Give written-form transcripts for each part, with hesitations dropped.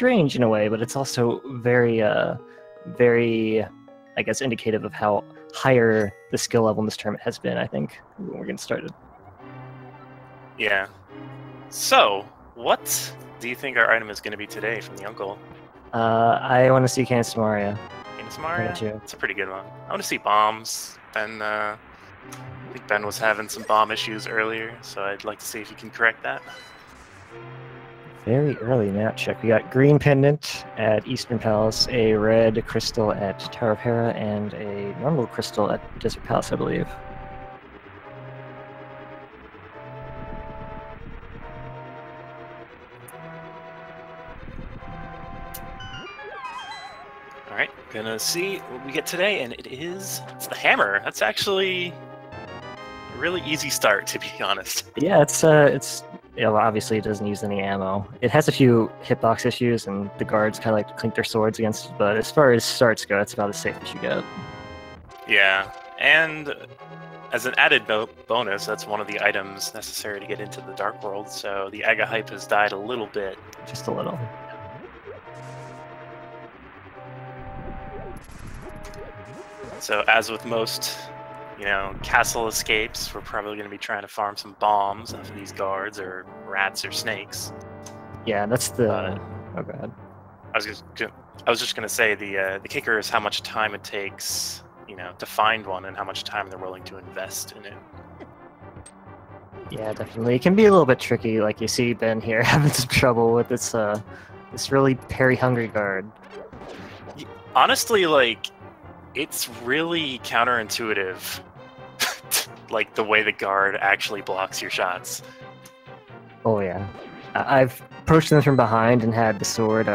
strange in a way, but it's also very, I guess, indicative of how higher the skill level in this tournament has been, I think, when we're getting started. Yeah. So, what do you think our item is going to be today from the uncle? I want to see Canis Maria. Canis Maria? It's a pretty good one. I want to see bombs. Ben, I think Ben was having some bomb issues earlier, so I'd like to see if you can correct that. Very early map check. We got green pendant at Eastern Palace, a red crystal at Tower of Hera, and a normal crystal at Desert Palace, I believe. Alright, gonna see what we get today, and it's the hammer. That's actually a really easy start, to be honest. Yeah, it's obviously it doesn't use any ammo. It has a few hitbox issues, and the guards kind of like to clink their swords against it, but as far as starts go, it's about as safe as you get. Yeah, and as an added bonus, that's one of the items necessary to get into the Dark World, so the Aga hype has died a little bit. Just a little. So as with most, castle escapes, we're probably going to be trying to farm some bombs off of these guards, or rats, or snakes. Yeah, that's the... oh, go ahead. I was just going to say, the kicker is how much time it takes, to find one, and how much time they're willing to invest in it. Yeah, definitely. It can be a little bit tricky, like you see Ben here having some trouble with this really parry-hungry guard. Honestly, like, it's really counterintuitive, like the way the guard actually blocks your shots. Oh yeah, I've approached them from behind and had the sword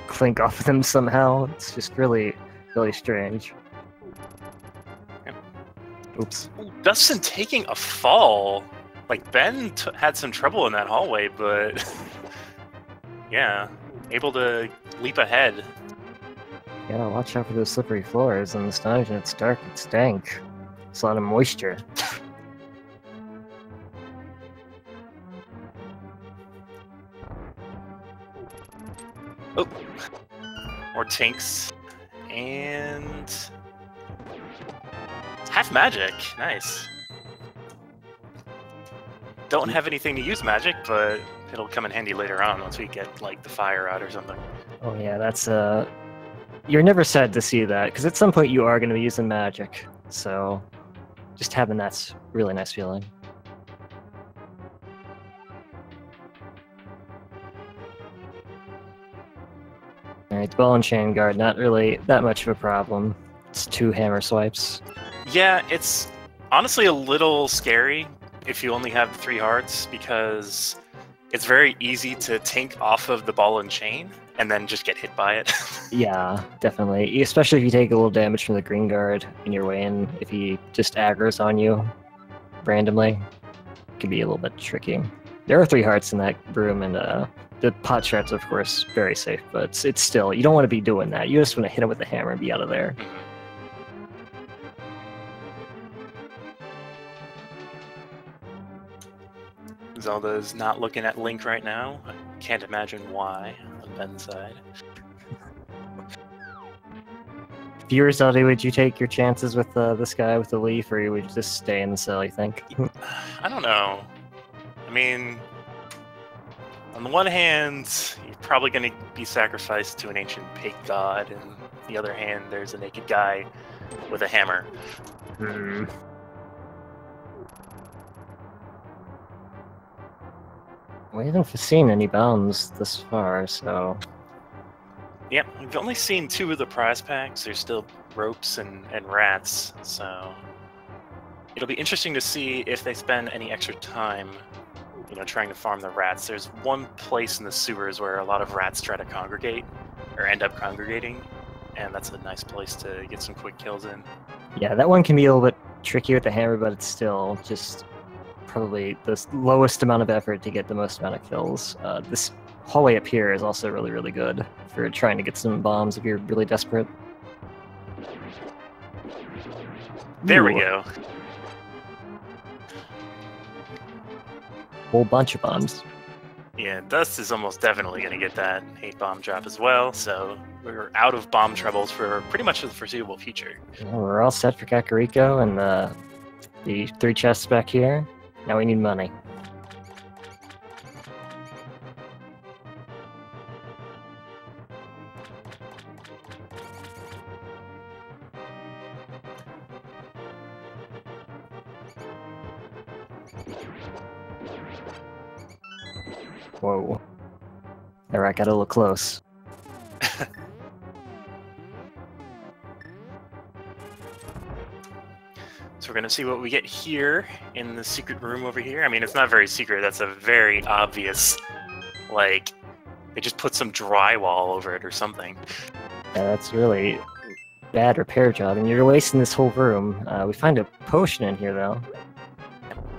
clink off of them somehow. It's just really, really strange. Yep. Oops. Dustsen taking a fall. Like, Ben had some trouble in that hallway, but yeah, able to leap ahead. You gotta watch out for those slippery floors in this dungeon. It's dark, it's dank. There's a lot of moisture. Oh, more tinks, and half magic. Nice. Don't have anything to use magic, but it'll come in handy later on once we get like the fire out or something. Oh yeah, that's you're never sad to see that, because at some point you are going to be using magic, so just having that's really nice feeling. Alright, ball and chain guard, not really that much of a problem. It's 2 hammer swipes. Yeah, it's honestly a little scary if you only have 3 hearts, because it's very easy to tink off of the ball and chain and then just get hit by it. Yeah, definitely. Especially if you take a little damage from the green guard in your way, and if he just aggro's on you randomly, it can be a little bit tricky. There are 3 hearts in that room, and the pot shot's, of course, very safe, but it's still, you don't want to be doing that. You just want to hit him with the hammer and be out of there. Zelda is not looking at Link right now. I can't imagine why on Ben's side. If you were Zelda, would you take your chances with this guy with the leaf, or would you just stay in the cell, you think? I don't know. I mean, on the one hand, you're probably going to be sacrificed to an ancient pig god, and on the other hand, there's a naked guy with a hammer. Hmm. We haven't seen any bombs this far, so... Yep, we've only seen 2 of the prize packs. There's still ropes and rats, so... It'll be interesting to see if they spend any extra time, trying to farm the rats. There's one place in the sewers where a lot of rats try to congregate, or end up congregating, and that's a nice place to get some quick kills in. Yeah, that one can be a little bit tricky with the hammer, but it's still just probably the lowest amount of effort to get the most amount of kills. This hallway up here is also really, really good for trying to get some bombs if you're really desperate. There we go. Whole bunch of bombs. Yeah, Dust is almost definitely going to get that hate bomb drop as well, so we're out of bomb troubles for pretty much the foreseeable future. Well, we're all set for Kakariko and the 3 chests back here. Now we need money. Whoa. Alright, got a little close. So we're going to see what we get here in the secret room over here. I mean, it's not very secret. That's a very obvious, like, they just put some drywall over it or something. Yeah, that's really bad repair job, and you're wasting this whole room. We find a potion in here, though.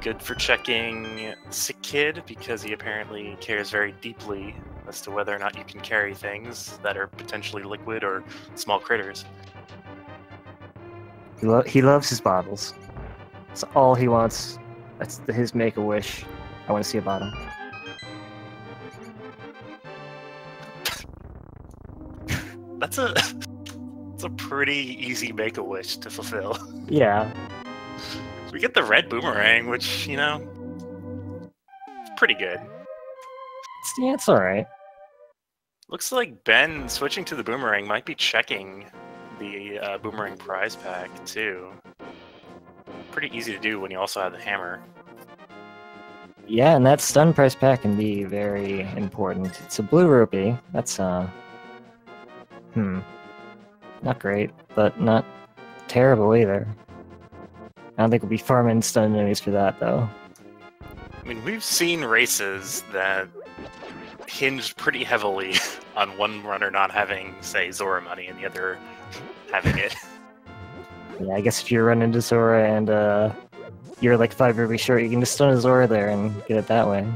Good for checking Sick Kid, because he apparently cares very deeply as to whether or not you can carry things that are potentially liquid or small critters. He loves his bottles. That's all he wants. That's his make-a-wish. I want to see a bottle. That's a pretty easy make-a-wish to fulfill. Yeah. We get the red boomerang, which, you know, pretty good. Yeah, it's alright. Looks like Ben switching to the boomerang might be checking the boomerang prize pack, too. Pretty easy to do when you also have the hammer. Yeah, and that stun prize pack can be very important. It's a blue rupee. That's, not great, but not terrible either. I don't think we'll be farming stun enemies for that, though. I mean, we've seen races that hinged pretty heavily on one runner not having, say, Zora money and the other having it. Yeah, I guess if you run into Zora and you're like 5 rupees short, you can just stun a Zora there and get it that way.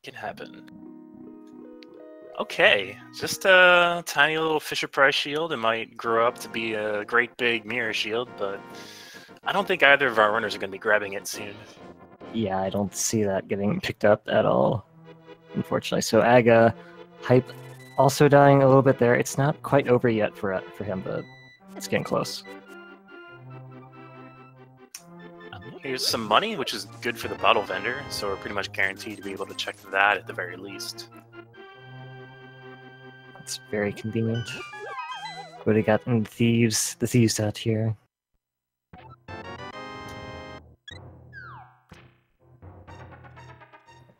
Can happen. Okay, just a tiny little Fisher-Price shield. It might grow up to be a great big mirror shield, but I don't think either of our runners are going to be grabbing it soon. Yeah, I don't see that getting picked up at all, unfortunately. So Aga, hype also dying a little bit there. It's not quite over yet for him, but it's getting close. Here's some money, which is good for the bottle vendor, so we're pretty much guaranteed to be able to check that at the very least. That's very convenient. What do we got in the thieves out here?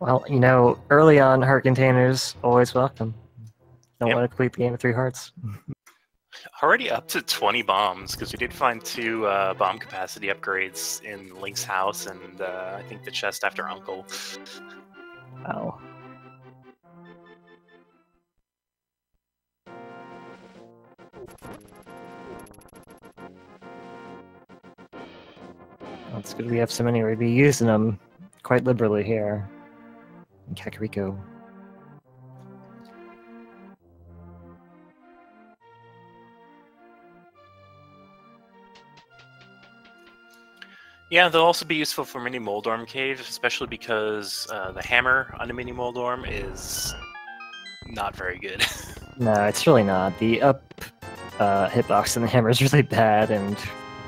Well, you know, early on, heart containers, always welcome. Don't want to complete the game with 3 hearts. Already up to 20 bombs, because we did find 2 bomb capacity upgrades in Link's house and I think the chest after Uncle. Wow. Well, it's good we have so many. We'd be using them quite liberally here in Kakariko. Yeah, they'll also be useful for Mini Moldorm Cave, especially because the hammer on the Mini Moldorm is not very good. No, it's really not. The up hitbox and the hammer is really bad, and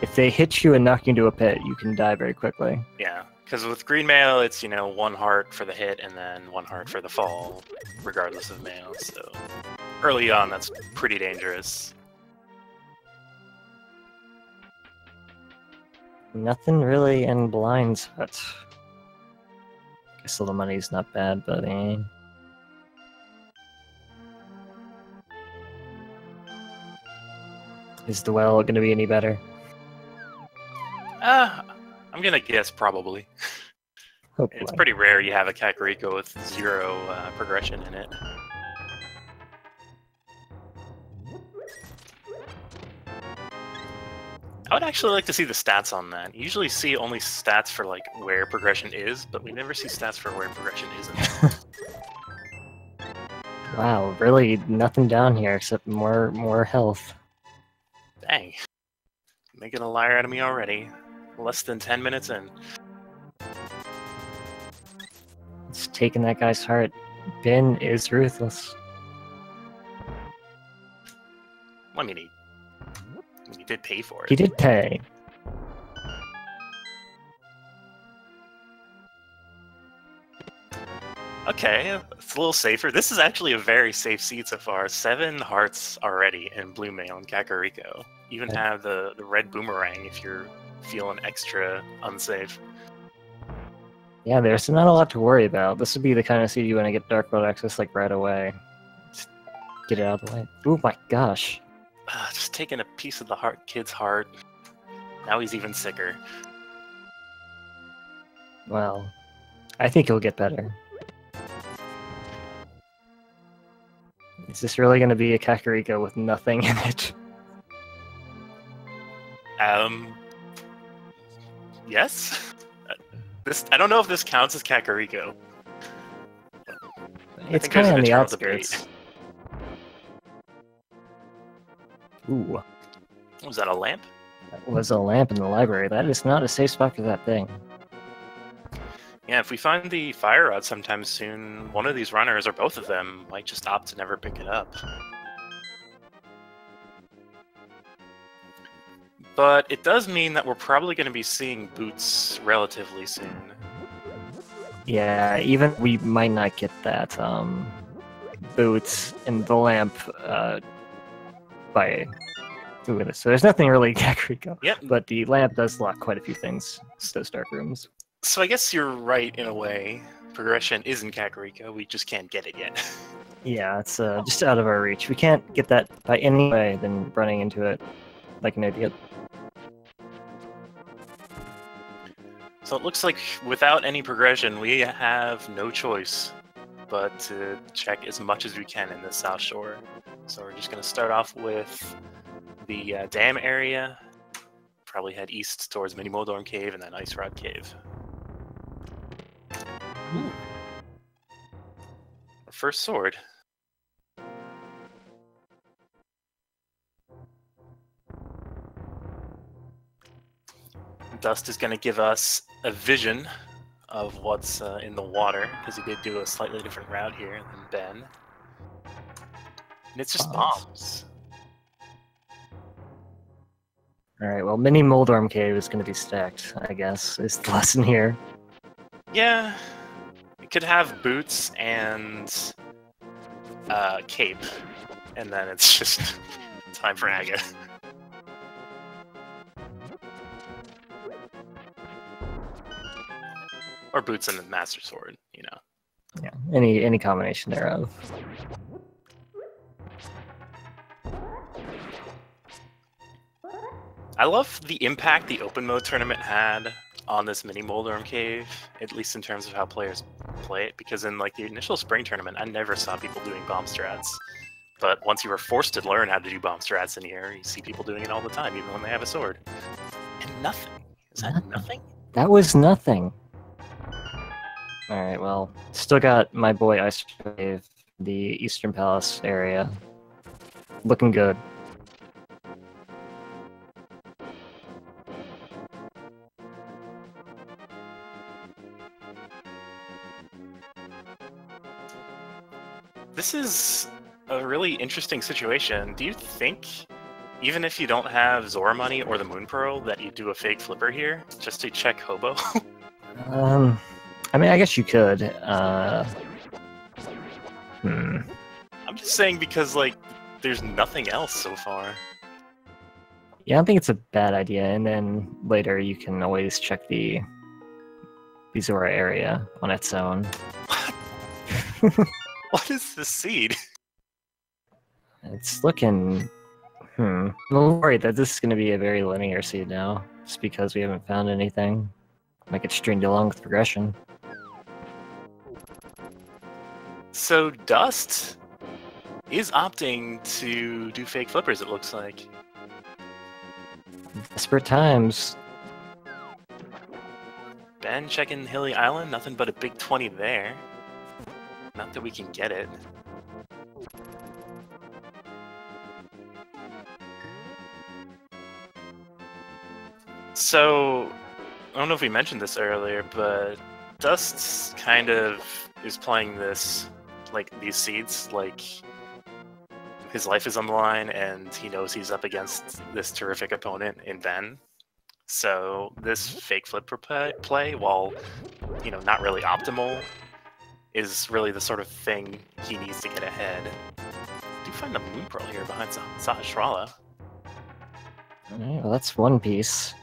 if they hit you and knock you into a pit, you can die very quickly. Yeah, because with green mail, it's, you know, 1 heart for the hit and then 1 heart for the fall, regardless of mail, so early on, that's pretty dangerous. Nothing really in blinds, but guess a little money's not bad, but Is the well going to be any better? I'm gonna guess probably. Hopefully. It's pretty rare you have a Kakariko with 0 progression in it. I would actually like to see the stats on that. You usually see only stats for like where progression is, but we never see stats for where progression isn't. Wow, really nothing down here except more health. Dang. Making a liar out of me already. Less than 10 minutes in. Just taking that guy's heart. Ben is ruthless. Well, I mean, he did pay for it. He did pay. Okay, it's a little safer. This is actually a very safe seed so far. 7 hearts already in Blue Mail and Kakariko. Even have the red boomerang if you're feeling extra unsafe. Yeah, there's not a lot to worry about. This would be the kind of seed you want to get Dark World access like right away. Just get it out of the way. Oh my gosh. Just taking a piece of the kid's heart. Now he's even sicker. Well, I think he'll get better. Is this really going to be a Kakariko with nothing in it? Yes? I don't know if this counts as Kakariko. It's kind of on the outskirts. Ooh. Was that a lamp? That was a lamp in the library. That is not a safe spot for that thing. Yeah, if we find the fire rod sometime soon, one of these runners, or both of them, might just opt to never pick it up. But it does mean that we're probably going to be seeing boots relatively soon. Yeah, even we might not get that boots and the lamp by doing this. So there's nothing really Kakariko. Yep. But the lamp does lock quite a few things, those dark rooms. So I guess you're right in a way. Progression is in Kakariko, we just can't get it yet. Yeah, it's just out of our reach. We can't get that by any way than running into it like an idiot. So it looks like without any progression, we have no choice but to check as much as we can in the South Shore. So we're just going to start off with the dam area, probably head east towards Mini Moldorm Cave and then Ice Rod Cave. Ooh. Our first sword. Dust is going to give us a vision of what's in the water, because he did do a slightly different route here than Ben. And it's just bombs. Alright, well, Mini Moldorm Cave is going to be stacked, I guess, is the lesson here. Yeah, it could have boots and cape, and then it's just time for Aga. Or boots and the Master Sword, you know. Yeah, any combination thereof. I love the impact the open mode tournament had on this Mini Moldorm Cave, at least in terms of how players play it, because in like the initial spring tournament, I never saw people doing bomb strats. But once you were forced to learn how to do bomb strats in here, you see people doing it all the time, even when they have a sword. And nothing. Is that nothing? That was nothing. Alright, well, still got my boy Ice Cave, the Eastern Palace area. Looking good. This is a really interesting situation. Do you think, even if you don't have Zora money or the Moon Pearl, that you do a fake flipper here, just to check Hobo? I mean, I guess you could. I'm just saying because, like, there's nothing else so far. Yeah, I don't think it's a bad idea, and then later you can always check the Zora area on its own. What is the seed? It's looking... I'm a little worried that this is going to be a very linear seed now, just because we haven't found anything. Might get stringed along with progression. So Dust is opting to do fake flippers, it looks like. Desperate times. Ben checking Hilly Island, nothing but a big 20 there. Not that we can get it. So, I don't know if we mentioned this earlier, but Dust's kind of is playing this, like, these seeds, like, his life is on the line, and he knows he's up against this terrific opponent in Ben. So this fake flip play, while, you know, not really optimal, is really the sort of thing he needs to get ahead. I do find the Moon Pearl here behind Sahasrara. Well, that's one piece.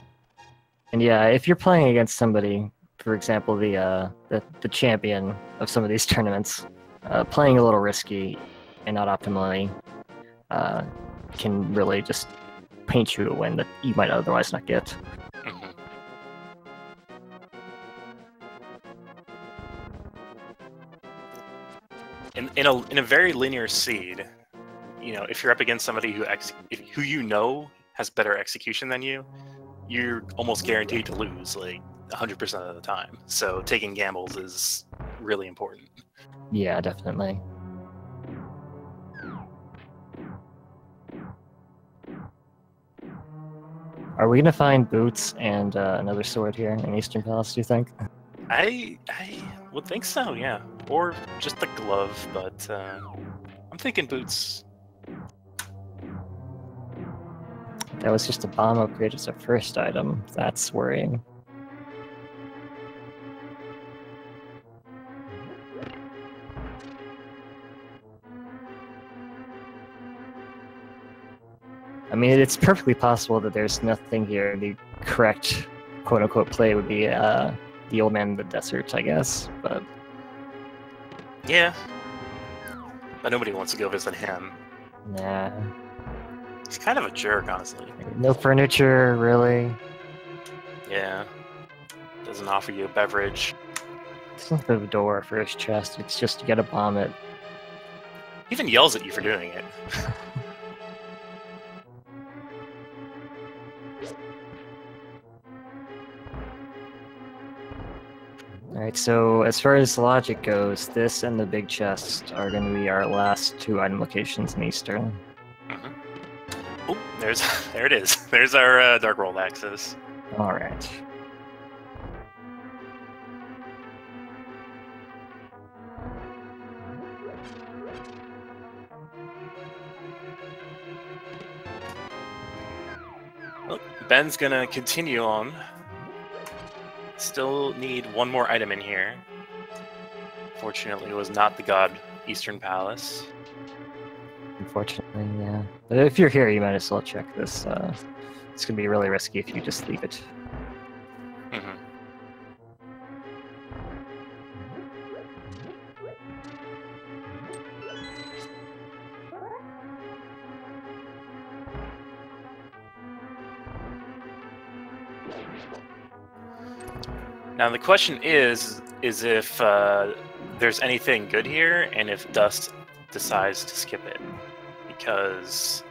And yeah, if you're playing against somebody, for example, the champion of some of these tournaments, playing a little risky and not optimally can really just paint you a win that you might otherwise not get. In a very linear seed, you know, if you're up against somebody who you know has better execution than you, you're almost guaranteed to lose, like 100% of the time. So taking gambles is really important. Yeah, definitely. Are we gonna find boots and another sword here in Eastern Palace, do you think? I would think so, yeah. Or just the glove, but I'm thinking boots. That was just a bomb upgrade as a first item. That's worrying. I mean, it's perfectly possible that there's nothing here. The correct quote-unquote play would be the old man in the desert, I guess, but... Yeah. But nobody wants to go visit him. Nah. He's kind of a jerk, honestly. No furniture, really. Yeah. Doesn't offer you a beverage. It's not the door for his chest, it's just you gotta bomb it. He even yells at you for doing it. Alright, so as far as logic goes, this and the big chest are going to be our last two item locations in Eastern. Oh, there it is. There's our Dark World Axis. Alright. Look, Ben's gonna continue on. Still need one more item in here. Fortunately, it was not the God Eastern Palace. Unfortunately, yeah. But if you're here, you might as well check this. It's gonna be really risky if you just leave it. Now the question is if there's anything good here, and if Dust decides to skip it, because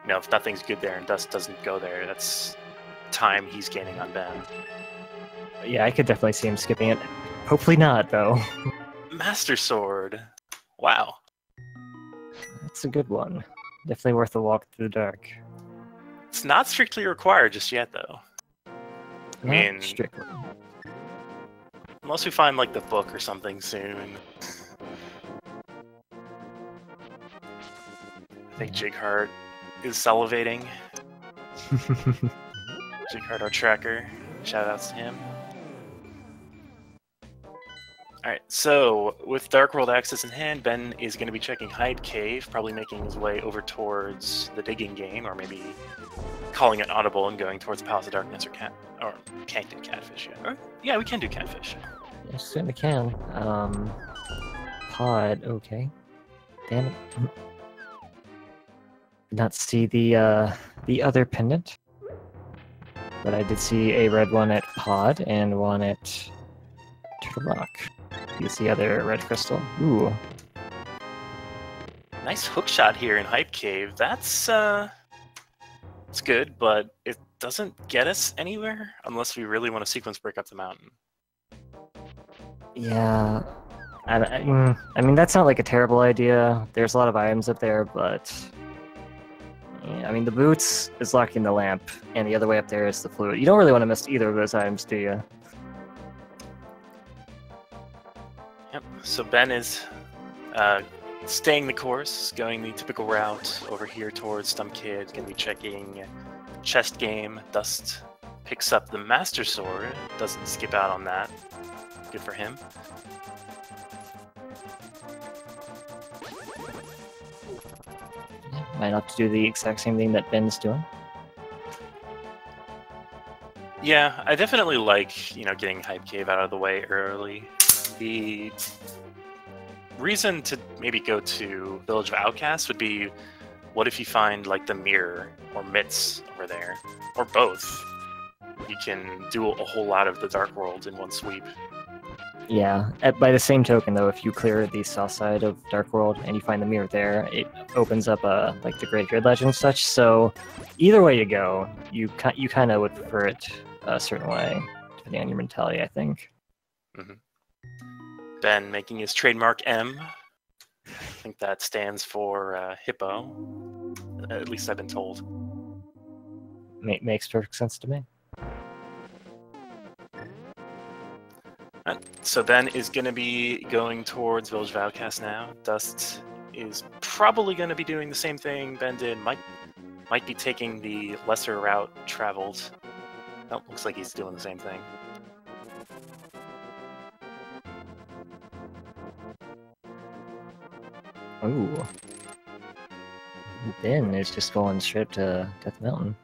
you know, if nothing's good there and Dust doesn't go there, that's time he's gaining on Ben. Yeah, I could definitely see him skipping it. Hopefully not, though. Master Sword. Wow. That's a good one. Definitely worth a walk through the dark. It's not strictly required just yet, though. I mean, strictly. Unless we find, like, the book or something soon. I think Jigheart is salivating. Jigheart, our tracker. Shoutouts to him. Alright, so with Dark World Access in hand, Ben is going to be checking Hide Cave, probably making his way over towards the digging game, or maybe calling it audible and going towards Palace of Darkness, or can't do Catfish yet. Or, yeah, we can do Catfish. Yeah, certainly can. Pod, okay. Damn it. Did not see the other pendant. But I did see a red one at Pod and one at Turtle Rock. You see the other red crystal. Ooh. Nice hook shot here in Hype Cave. That's it's good, but it doesn't get us anywhere unless we really want to sequence break up the mountain. Yeah. I mean, that's not like a terrible idea. There's a lot of items up there, but... Yeah, I mean, the boots is locking the lamp, and the other way up there is the fluid. You don't really want to miss either of those items, do you? Yep. So Ben is staying the course, going the typical route over here towards Stump Kid. Going to be checking chest game. Dust picks up the Master Sword. Doesn't skip out on that. Good for him. Might have to do the exact same thing that Ben's doing. Yeah, I definitely like, getting Hype Cave out of the way early. The reason to maybe go to Village of Outcasts would be, what if you find, like, the mirror or mitts over there? Or both. You can do a whole lot of the Dark World in one sweep. Yeah, by the same token, though, if you clear the south side of Dark World and you find the mirror there, it opens up like the Great Grid Legend and such. So either way you go, you kind of would prefer it a certain way, depending on your mentality, I think. Mm-hmm. Ben making his trademark M. I think that stands for hippo. At least I've been told. Makes perfect sense to me. So Ben is going to be going towards Village of Outcasts now. Dust is probably going to be doing the same thing Ben did. Might be taking the lesser route traveled. Oh, looks like he's doing the same thing. Ooh. Ben is just going straight to Death Mountain.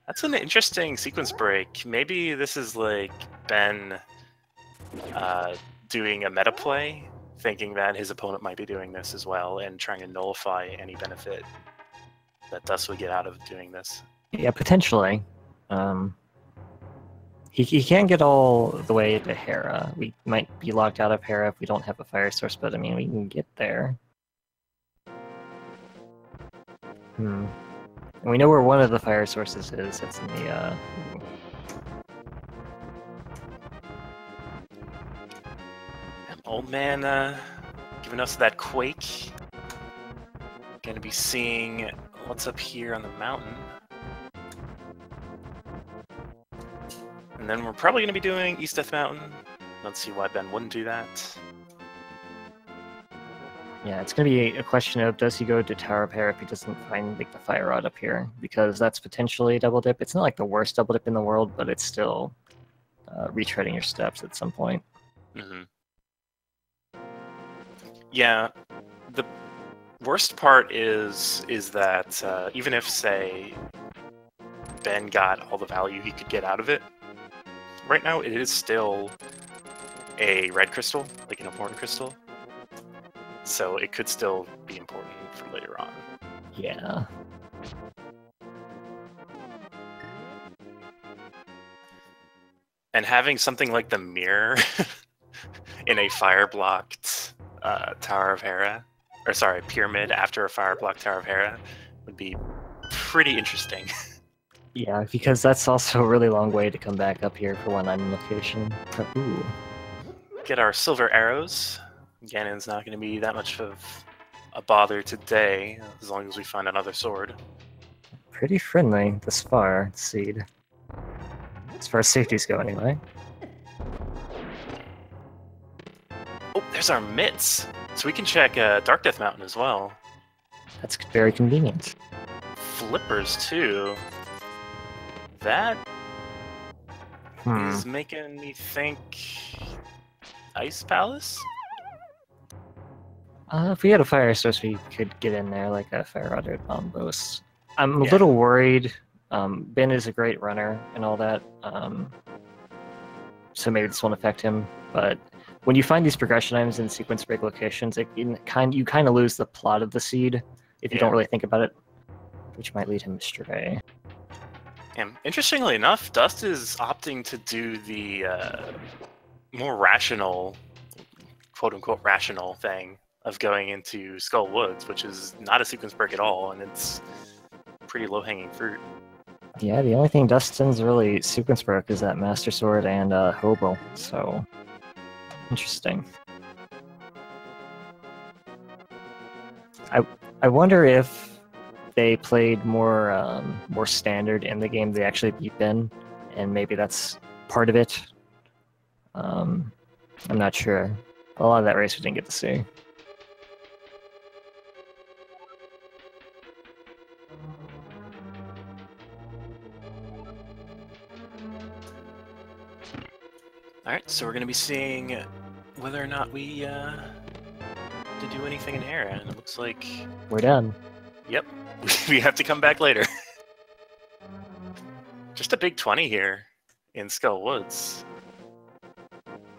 That's an interesting sequence break. Maybe this is like Ben doing a meta play, thinking that his opponent might be doing this as well, and trying to nullify any benefit that Dust would get out of doing this. Yeah, potentially. He can't get all the way to Hera. We might be locked out of Hera if we don't have a fire source, but I mean, we can get there. And we know where one of the fire sources is. It's in the, Old man giving us that quake. Gonna be seeing what's up here on the mountain. And then we're probably gonna be doing East Death Mountain. Don't see why Ben wouldn't do that. Yeah, it's going to be a question of, does he go to Tower of Hera if he doesn't find like the fire rod up here? Because that's potentially a double dip. It's not like the worst double dip in the world, but it's still retreading your steps at some point. Mm-hmm. Yeah, the worst part is that even if, say, Ben got all the value he could get out of it, right now it is still a red crystal, like an important crystal. So it could still be important for later on. Yeah. And having something like the mirror in a fire-blocked Tower of Hera, or sorry, pyramid after a fire-blocked Tower of Hera would be pretty interesting. Yeah, because that's also a really long way to come back up here for one item location. Ooh. Get our silver arrows. Ganon's not going to be that much of a bother today, as long as we find another sword. Pretty friendly thus far, Seed. As far as safeties go, anyway. Oh, there's our mitts! So we can check Dark Death Mountain as well. That's very convenient. Flippers, too. That is making me think... Ice Palace? If we had a fire source, we could get in there like a fire rod or bombos. I'm a little worried. Ben is a great runner and all that, so maybe this won't affect him. But when you find these progression items in sequence break locations, you kind of lose the plot of the seed if you don't really think about it, which might lead him astray. And interestingly enough, Dust is opting to do the more rational, quote-unquote rational thing of going into Skull Woods, which is not a sequence break at all, and it's pretty low-hanging fruit. Yeah, the only thing Dustin's really sequence broke is that Master Sword and Hobo, so interesting. I wonder if they played more standard in the game they actually beat Ben, and maybe that's part of it. I'm not sure. A lot of that race we didn't get to see. Alright, so we're going to be seeing whether or not we to do anything in Hera, and it looks like... We're done. Yep, we have to come back later. Just a big 20 here in Skull Woods.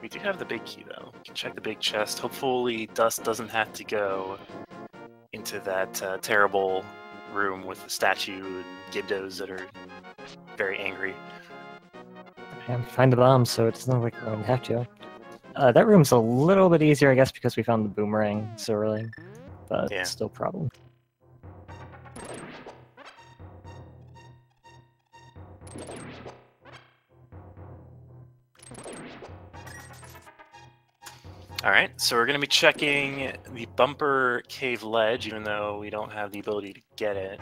We do have the big key, though. We can check the big chest. Hopefully Dust doesn't have to go into that terrible room with the statue and Gibdos that are very angry. And find the bomb, so it doesn't look like we're going to have to. That room's a little bit easier, I guess, because we found the boomerang so early. But Yeah. it's still a problem. Alright, so we're going to be checking the bumper cave ledge, even though we don't have the ability to get it.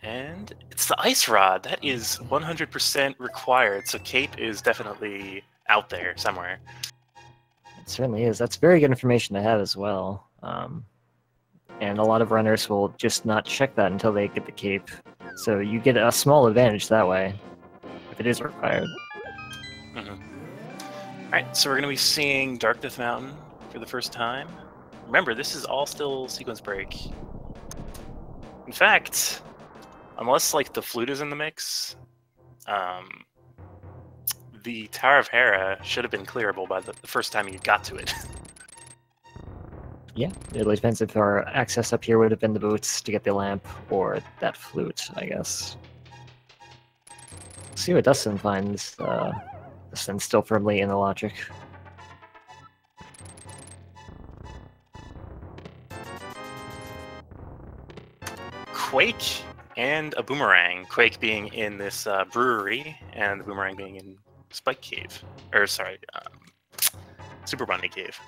And it's the ice rod. That is 100% required, so Cape is definitely out there somewhere. It certainly is. That's very good information to have as well. And a lot of runners will just not check that until they get the cape. So you get a small advantage that way, if it is required. Alright, so we're going to be seeing Dark Death Mountain for the first time. Remember, this is all still sequence break. In fact, unless like the flute is in the mix, the Tower of Hera should have been clearable by the first time you got to it. Yeah, it really depends if our access up here would have been the boots to get the lamp, or that flute, I guess. See what Dustin finds. Dustin's still firmly in the logic. Quake and a boomerang. Quake being in this brewery, and the boomerang being in Spike Cave. Or, sorry, Super Bunny Cave.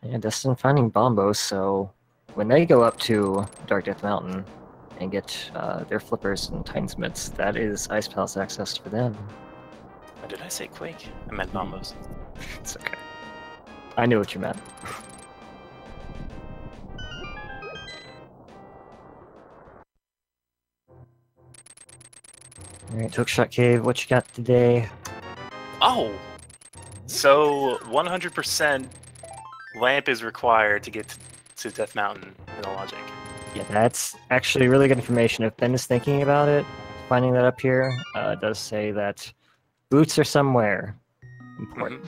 Yeah, Dustin finding bombos, so when they go up to Dark Death Mountain and get their flippers and Titan's mitts, that is Ice Palace access for them. Oh, did I say Quake? I meant bombos. It's okay. I knew what you meant. Alright, Hookshot Cave, what you got today? Oh! So, 100% lamp is required to get to Death Mountain in the logic. Yeah, that's actually really good information. If Ben is thinking about it, finding that up here does say that boots are somewhere important.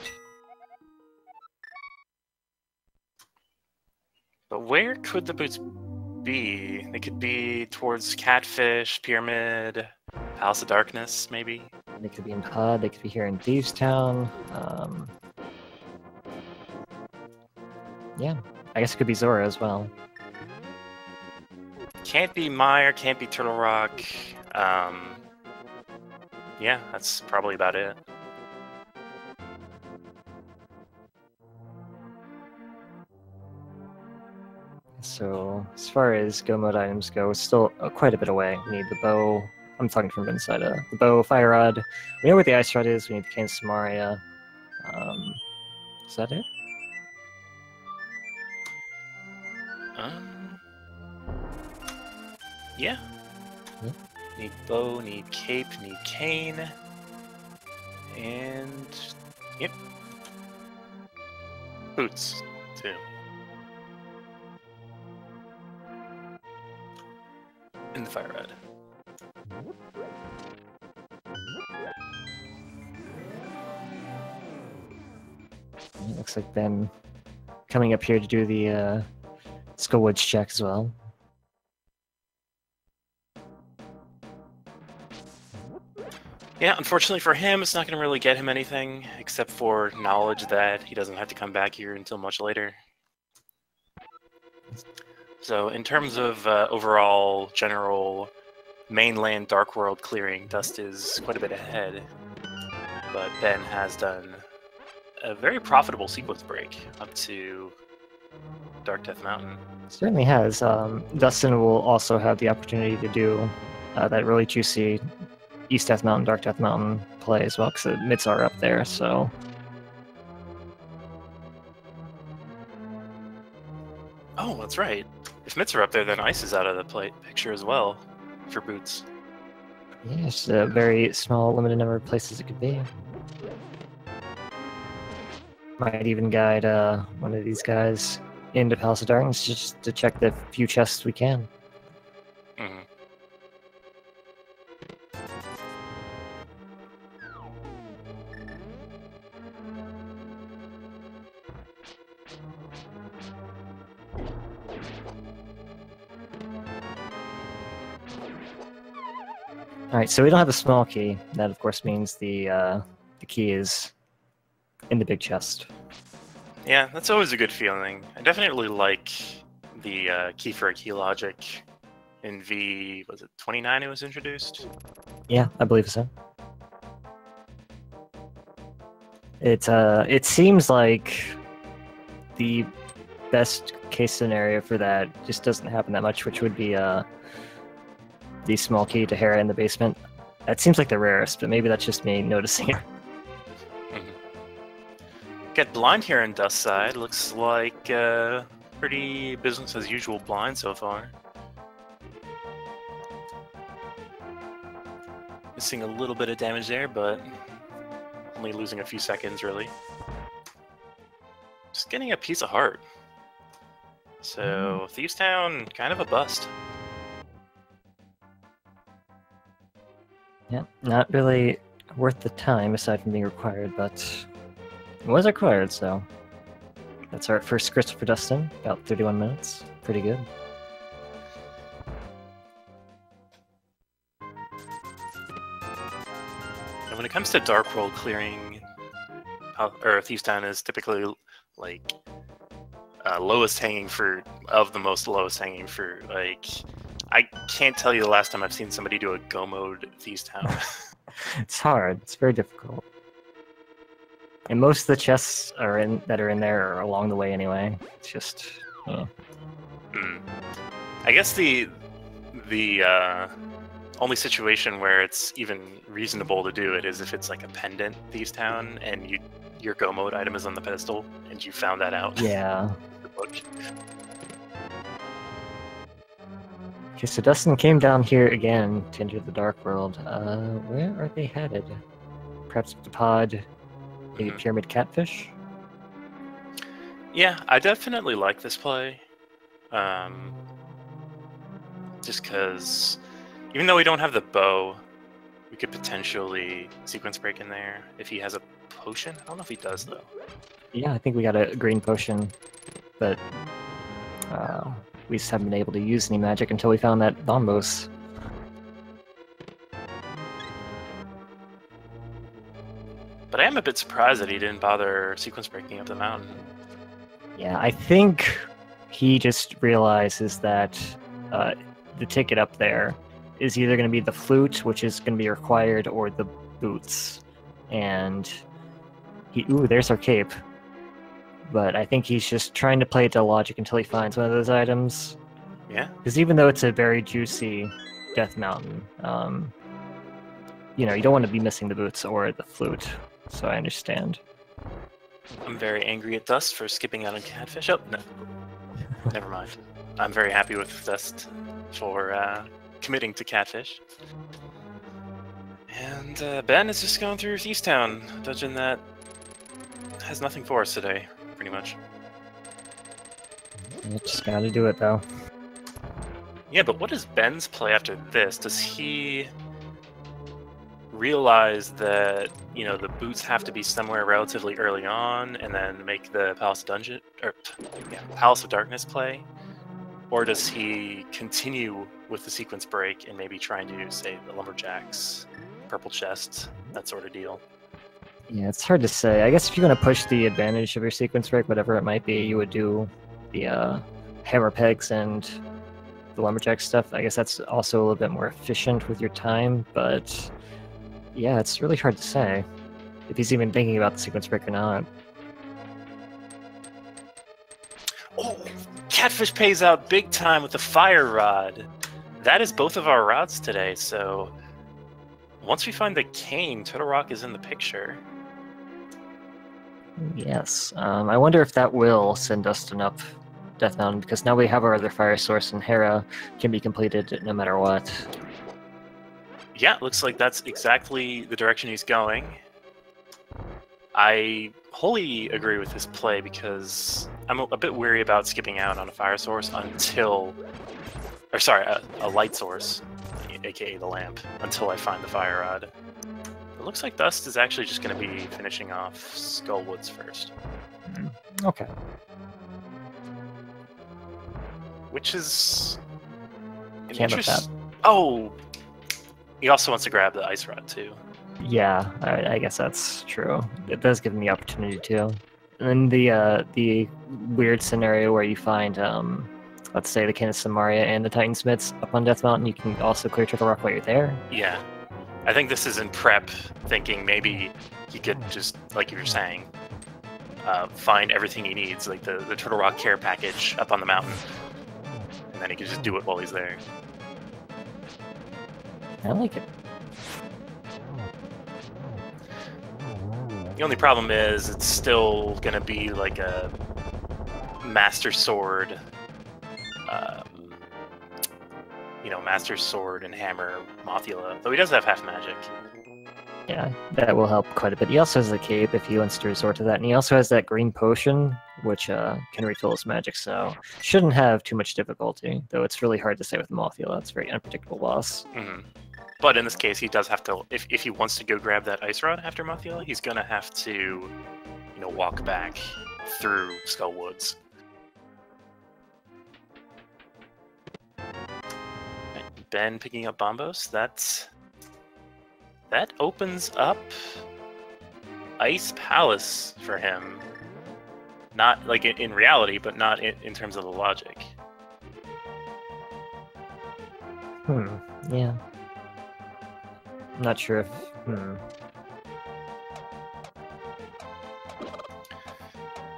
But where could the boots be? They could be towards Catfish, Pyramid, Palace of Darkness, maybe? They could be in Pod, they could be here in Thieves Town. Yeah, I guess it could be Zora as well. Can't be Mire, can't be Turtle Rock. Yeah, that's probably about it. So, as far as go mode items go, it's still quite a bit away. We need the bow. I'm talking from inside. The bow, fire rod. We know where the ice rod is. We need the cane Samaria. Is that it? Yeah. Need bow, need cape, need cane. And... yep. Boots, too. And the fire rod. It looks like Ben coming up here to do the Skullwoods check as well. Yeah, unfortunately for him, it's not going to really get him anything, except for knowledge that he doesn't have to come back here until much later. So, in terms of overall general mainland Dark World clearing, Dust is quite a bit ahead. But Ben has done a very profitable sequence break up to Dark Death Mountain. Certainly has. Dustin will also have the opportunity to do that really juicy East Death Mountain, Dark Death Mountain play as well, because the mids are up there, so... Oh, that's right. If mids are up there, then ice is out of the picture as well for boots. Yeah, it's a very small, limited number of places it could be. Might even guide one of these guys into Palace of Darkness just to check the few chests we can. Mm-hmm. Alright, so we don't have a small key. That, of course, means the key is in the big chest. Yeah, that's always a good feeling. I definitely like the key for a key logic in V, was it 29 it was introduced? Yeah, I believe so. It seems like the best case scenario for that just doesn't happen that much, which would be the small key to Hera in the basement. That seems like the rarest, but maybe that's just me noticing it. Get blind here in Dust side. Looks like pretty business as usual blind so far. Missing a little bit of damage there, but only losing a few seconds really. Just getting a piece of heart. So Thieves Town, kind of a bust. Yeah, not really worth the time aside from being required, but it was required, so that's our first crystal for Dustin, about 31 minutes. Pretty good. And when it comes to Dark World clearing, or Thieves Town is typically like lowest hanging fruit of the most lowest hanging fruit. Like, I can't tell you the last time I've seen somebody do a go mode Thieves Town. It's hard. It's very difficult. And most of the chests that are in there are along the way anyway. It's just, yeah. I guess the only situation where it's even reasonable to do it is if it's like a pendant Thieves Town and your go mode item is on the pedestal and you found that out. Yeah. Okay, so Dustin came down here again to enter the Dark World. Where are they headed? Perhaps the pod, maybe Pyramid Catfish? Yeah, I definitely like this play. Just because, even though we don't have the bow, we could potentially sequence break in there if he has a potion. I don't know if he does, though. Yeah, I think we got a green potion, but we just haven't been able to use any magic until we found that Bombos. But I am a bit surprised that he didn't bother sequence breaking up the mountain. Yeah, I think he just realizes that the ticket up there is either going to be the flute, which is going to be required, or the boots. And ooh, there's our cape. But I think he's just trying to play it to logic until he finds one of those items. Yeah. Because even though it's a very juicy Death Mountain, you know, you don't want to be missing the boots or the flute. So I understand. I'm very angry at Dust for skipping out on Catfish. Oh, no. Never mind. I'm very happy with Dust for committing to Catfish. And Ben is just going through Thieves Town, a dungeon that has nothing for us today, pretty much. You just gotta do it, though. Yeah, but what is Ben's play after this? Does he realize that, you know, the boots have to be somewhere relatively early on and then make the Palace of Darkness play? Or does he continue with the sequence break and maybe try and do, say, the Lumberjacks, Purple Chest, that sort of deal? Yeah, it's hard to say. I guess if you're going to push the advantage of your sequence break, whatever it might be, you would do the hammer pegs and the Lumberjack stuff. I guess that's also a little bit more efficient with your time, but yeah, it's really hard to say if he's even thinking about the sequence break or not. Oh, Catfish pays out big time with the fire rod. That is both of our rods today, so once we find the cane, Turtle Rock is in the picture. Yes. I wonder if that will send Dustin up Death Mountain, because now we have our other fire source, and Hera can be completed no matter what. Yeah, looks like that's exactly the direction he's going. I wholly agree with this play because I'm a bit weary about skipping out on a fire source until... Or sorry, a light source, aka the lamp, until I find the fire rod. It looks like Dust is actually just going to be finishing off Skullwoods first. Okay. Which is... Can't miss that. Oh! He also wants to grab the ice rod, too. Yeah, I guess that's true. It does give him the opportunity to. And then the weird scenario where you find, let's say, the Kin of Samaria and the Titansmiths up on Death Mountain, you can also clear Turtle Rock while you're there. Yeah. I think this is in prep, thinking maybe he could just, like you were saying, find everything he needs, like the Turtle Rock care package up on the mountain. And then he could just do it while he's there. I like it. The only problem is it's still going to be like a Master Sword, Master Sword and Hammer Mothula, though he does have half magic. Yeah, that will help quite a bit. He also has the cape if he wants to resort to that, and he also has that green potion, which can refill his magic, so shouldn't have too much difficulty, though it's really hard to say with Mothula. It's a very unpredictable boss. Mm-hmm. But in this case, he does have to, if he wants to go grab that ice rod after Mothula, he's going to have to, walk back through Skullwoods. Ben picking up Bombos, that opens up Ice Palace for him. Not like in reality, but not in terms of the logic. Yeah. I'm not sure if...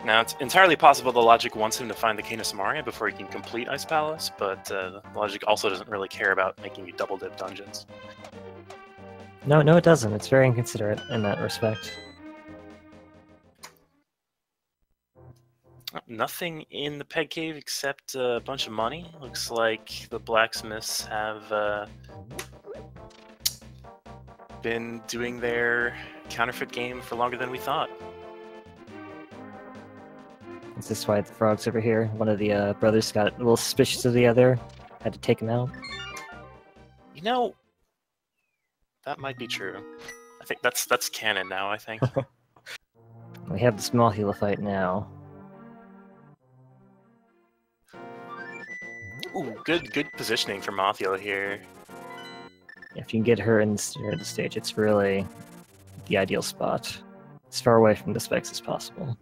Now, it's entirely possible the logic wants him to find the Cane of Samaria before he can complete Ice Palace, but the logic also doesn't really care about making you double-dip dungeons. No, it doesn't. It's very inconsiderate in that respect. Nothing in the Peg Cave except a bunch of money. Looks like the blacksmiths have been doing their counterfeit game for longer than we thought. Is this why the frog's over here? One of the brothers got a little suspicious of the other. Had to take him out. That might be true. I think that's canon now, I think. We have this Mothula fight now. Ooh, good positioning for Mothula here. If you can get her in the stage, it's really the ideal spot. As far away from the spikes as possible.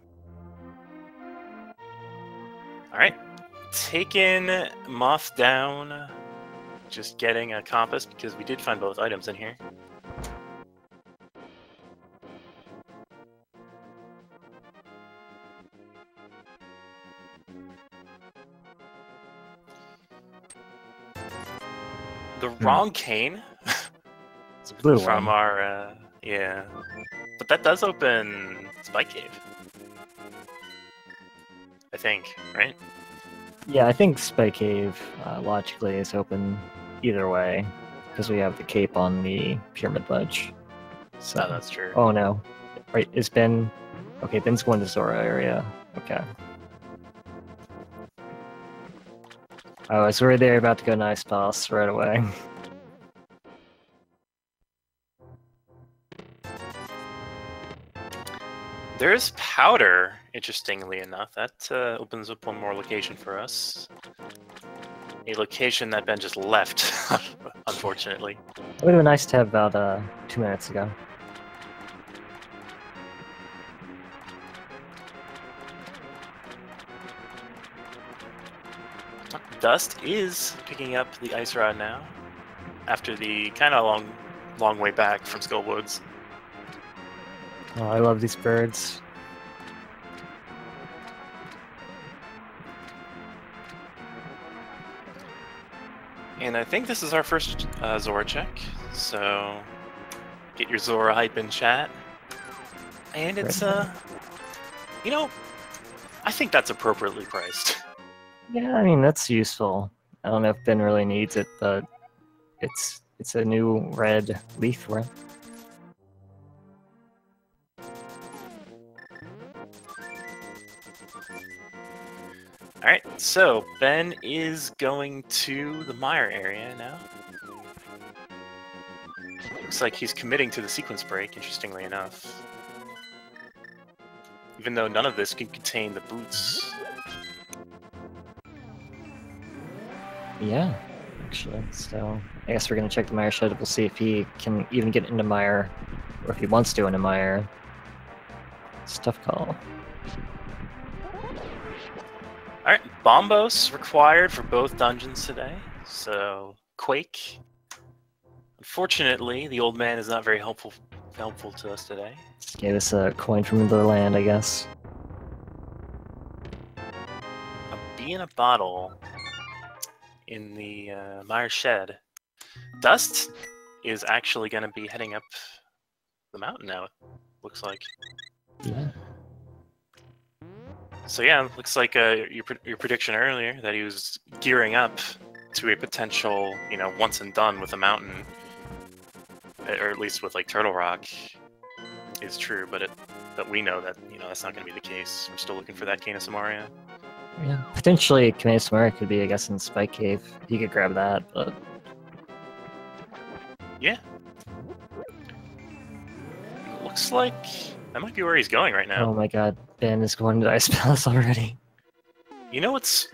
Alright. Taking Moth down. Just getting a compass, because we did find both items in here. The wrong cane? It's a blue from one. our, yeah. But that does open Spike Cave. I think, right? Yeah, I think Spike Cave logically is open either way, because we have the cape on the pyramid ledge. So that's true. Oh no. Right, is Ben... Okay, Ben's going to Zora area. Okay. Oh, I was worried they were about to go nice pass right away. There's powder, interestingly enough. That opens up one more location for us. A location that Ben just left, unfortunately. It would have been nice to have about 2 minutes ago. Dust is picking up the ice rod now, after the kind of long way back from Skullwoods. Oh, I love these birds. And I think this is our first Zora check, so Get your Zora hype in chat. And it's, you know, I think that's appropriately priced. Yeah, I mean, that's useful. I don't know if Ben really needs it, but it's a new red leaf for him. Alright, so Ben is going to the Mire area now. Looks like he's committing to the sequence break, interestingly enough. Even though none of this can contain the boots. Yeah, actually. So I guess we're gonna check the Mire shed. We'll see if he can even get into Mire, or if he wants to into Mire. It's a tough call. Alright, Bombos required for both dungeons today. So, Quake. Unfortunately, the old man is not very helpful to us today. Just gave us a coin from the land, I guess. A bee in a bottle in the Mire shed. Dust is actually going to be heading up the mountain now, it looks like. Yeah. So yeah, looks like your prediction earlier that he was gearing up to a potential, you know, once and done with a mountain, or at least with like Turtle Rock, is true. But we know that, you know, that's not going to be the case. We're still looking for that Cane of Samaria. Yeah, potentially Cane of Samaria could be, I guess, in Spike Cave. He could grab that, but yeah, looks like that might be where he's going right now. Oh my god, Ben is going to Ice Palace already. You know what's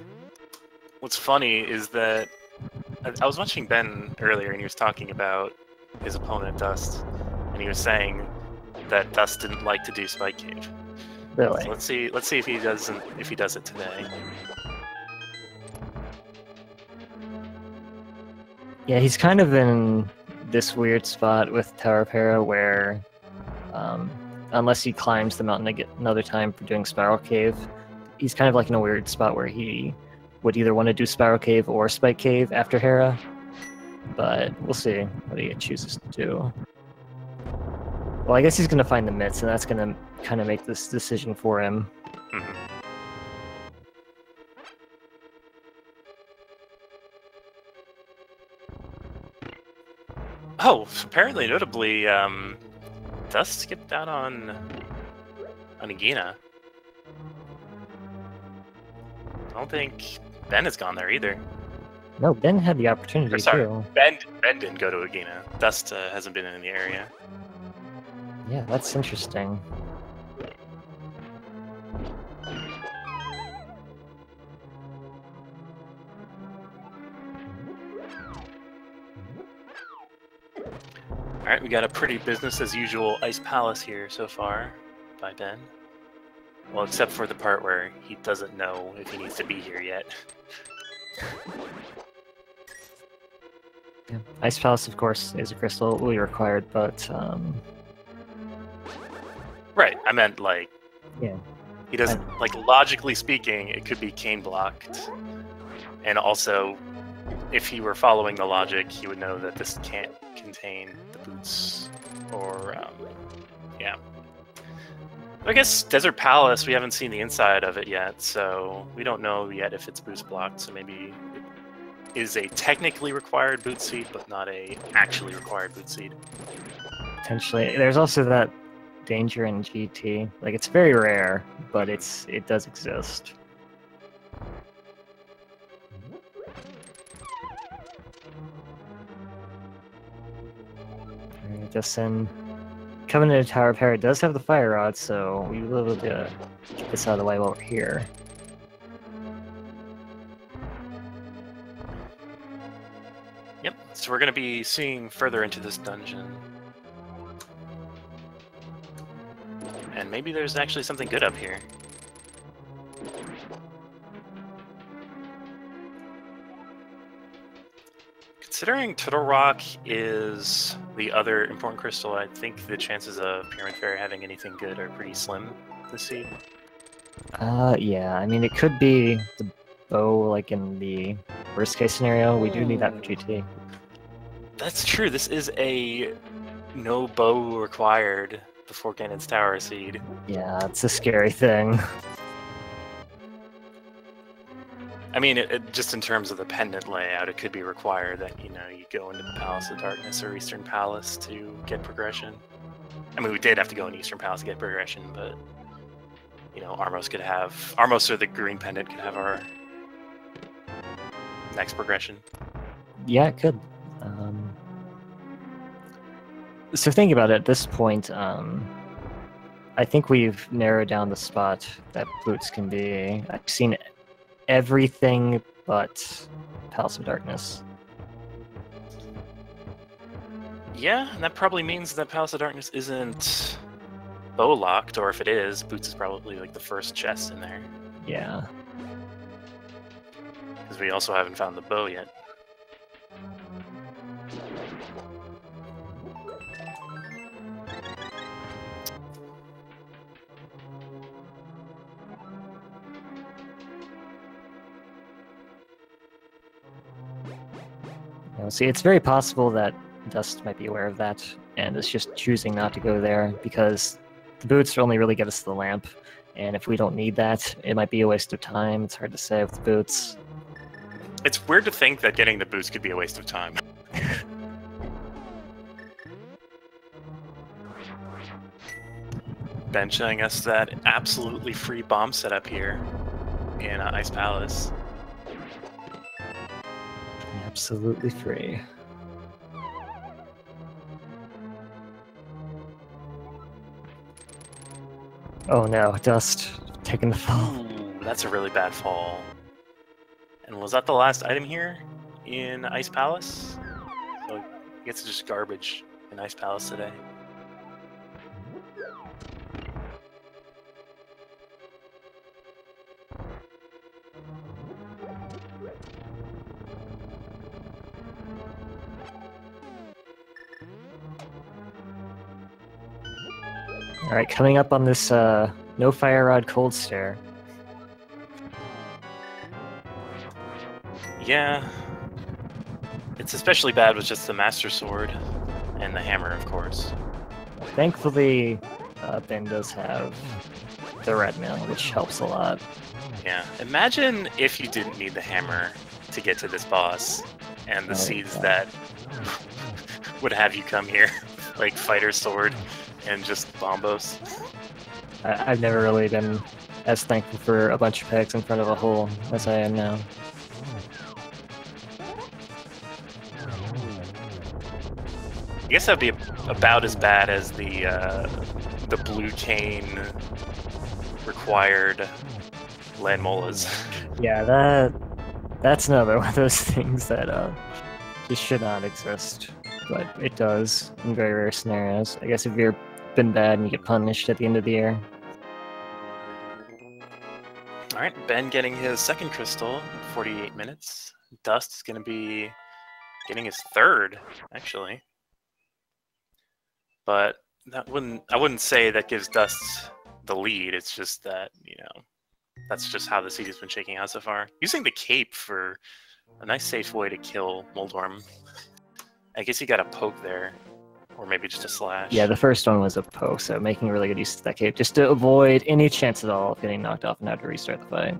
funny is that I was watching Ben earlier and he was talking about his opponent Dust, and he was saying that Dust didn't like to do Spike Cave. Really? So let's see if he does it today. Yeah, he's kind of in this weird spot with Tower of Hera where unless he climbs the mountain again another time for doing Spiral Cave, he's kind of like in a weird spot where he would either want to do Spiral Cave or Spike Cave after Hera, but we'll see what he chooses to do. Well, I guess he's going to find the mitts, and that's going to kind of make this decision for him. Mm-hmm. Oh, apparently, notably, Dust skipped out on Agina. I don't think Ben has gone there either. No, Ben had the opportunity too. Ben didn't go to Agina. Dust hasn't been in the area. Yeah, that's interesting. Alright, we got a pretty business-as-usual Ice Palace here so far by Ben. Well, except for the part where he doesn't know if he needs to be here yet. Yeah. Ice Palace, of course, is a crystal will be required, but right, I meant like, yeah, he doesn't like, logically speaking, it could be cane blocked, and also, if he were following the logic, he would know that this can't contain the boots, or yeah. I guess Desert Palace, we haven't seen the inside of it yet, so we don't know yet if it's boost blocked, so maybe it is a technically required boot seed, but not a actually required boot seed. Potentially. There's also that danger in GT. Like, it's very rare, but it does exist. Alright, dustsen. Covenant Tower of Hera does have the fire rod, so we will be able to get this out of the way while we're here. Yep, so we're going to be seeing further into this dungeon. And maybe there's actually something good up here. Considering Turtle Rock is the other important crystal, I think the chances of Pyramid Fairy having anything good are pretty slim this seed. Yeah, I mean, it could be the bow, like in the worst case scenario. We do need that for GT. That's true. This is a no bow required before Ganon's Tower Seed. Yeah, it's a scary thing. I mean, just in terms of the pendant layout, it could be required that, you know, you go into the Palace of Darkness or Eastern Palace to get progression. I mean, we did have to go in Eastern Palace to get progression, but, you know, Armos or the green pendant could have our next progression. Yeah, it could. So thinking about it at this point, I think we've narrowed down the spot that Boots can be. I've seen everything but Palace of Darkness. Yeah, and that probably means that Palace of Darkness isn't bow locked, or if it is, Boots is probably like the first chest in there. Yeah. Because we also haven't found the bow yet. See, it's very possible that Dust might be aware of that, and is just choosing not to go there, because the boots only really get us to the lamp, and if we don't need that, it might be a waste of time. It's hard to say with the boots. It's weird to think that getting the boots could be a waste of time. Ben showing us that absolutely free bomb setup here in Ice Palace. Absolutely free. Oh no, Dust taking the fall. Ooh, that's a really bad fall. And was that the last item here in Ice Palace? So I guess it's just garbage in Ice Palace today. Alright, coming up on this no fire rod cold stare. Yeah. It's especially bad with just the Master Sword and the hammer, of course. Thankfully, Ben does have the red mail, which helps a lot. Yeah. Imagine if you didn't need the hammer to get to this boss, and the seeds that would have you come here, like Fighter Sword and just bombos. I've never really been as thankful for a bunch of pegs in front of a hole as I am now. I guess that'd be about as bad as the blue chain required land molas. Yeah, that's another one of those things that just should not exist, but it does in very rare scenarios. I guess if you're been bad and you get punished at the end of the year. Alright, Ben getting his second crystal in 48 minutes. Dust is going to be getting his third, actually. But I wouldn't say that gives Dust the lead. It's just that, you know, that's just how the seed has been shaking out so far. Using the cape for a nice safe way to kill Moldworm. I guess you got a poke there. Or maybe just a slash. Yeah, the first one was a poke, so making really good use of that cape, just to avoid any chance at all of getting knocked off and have to restart the fight.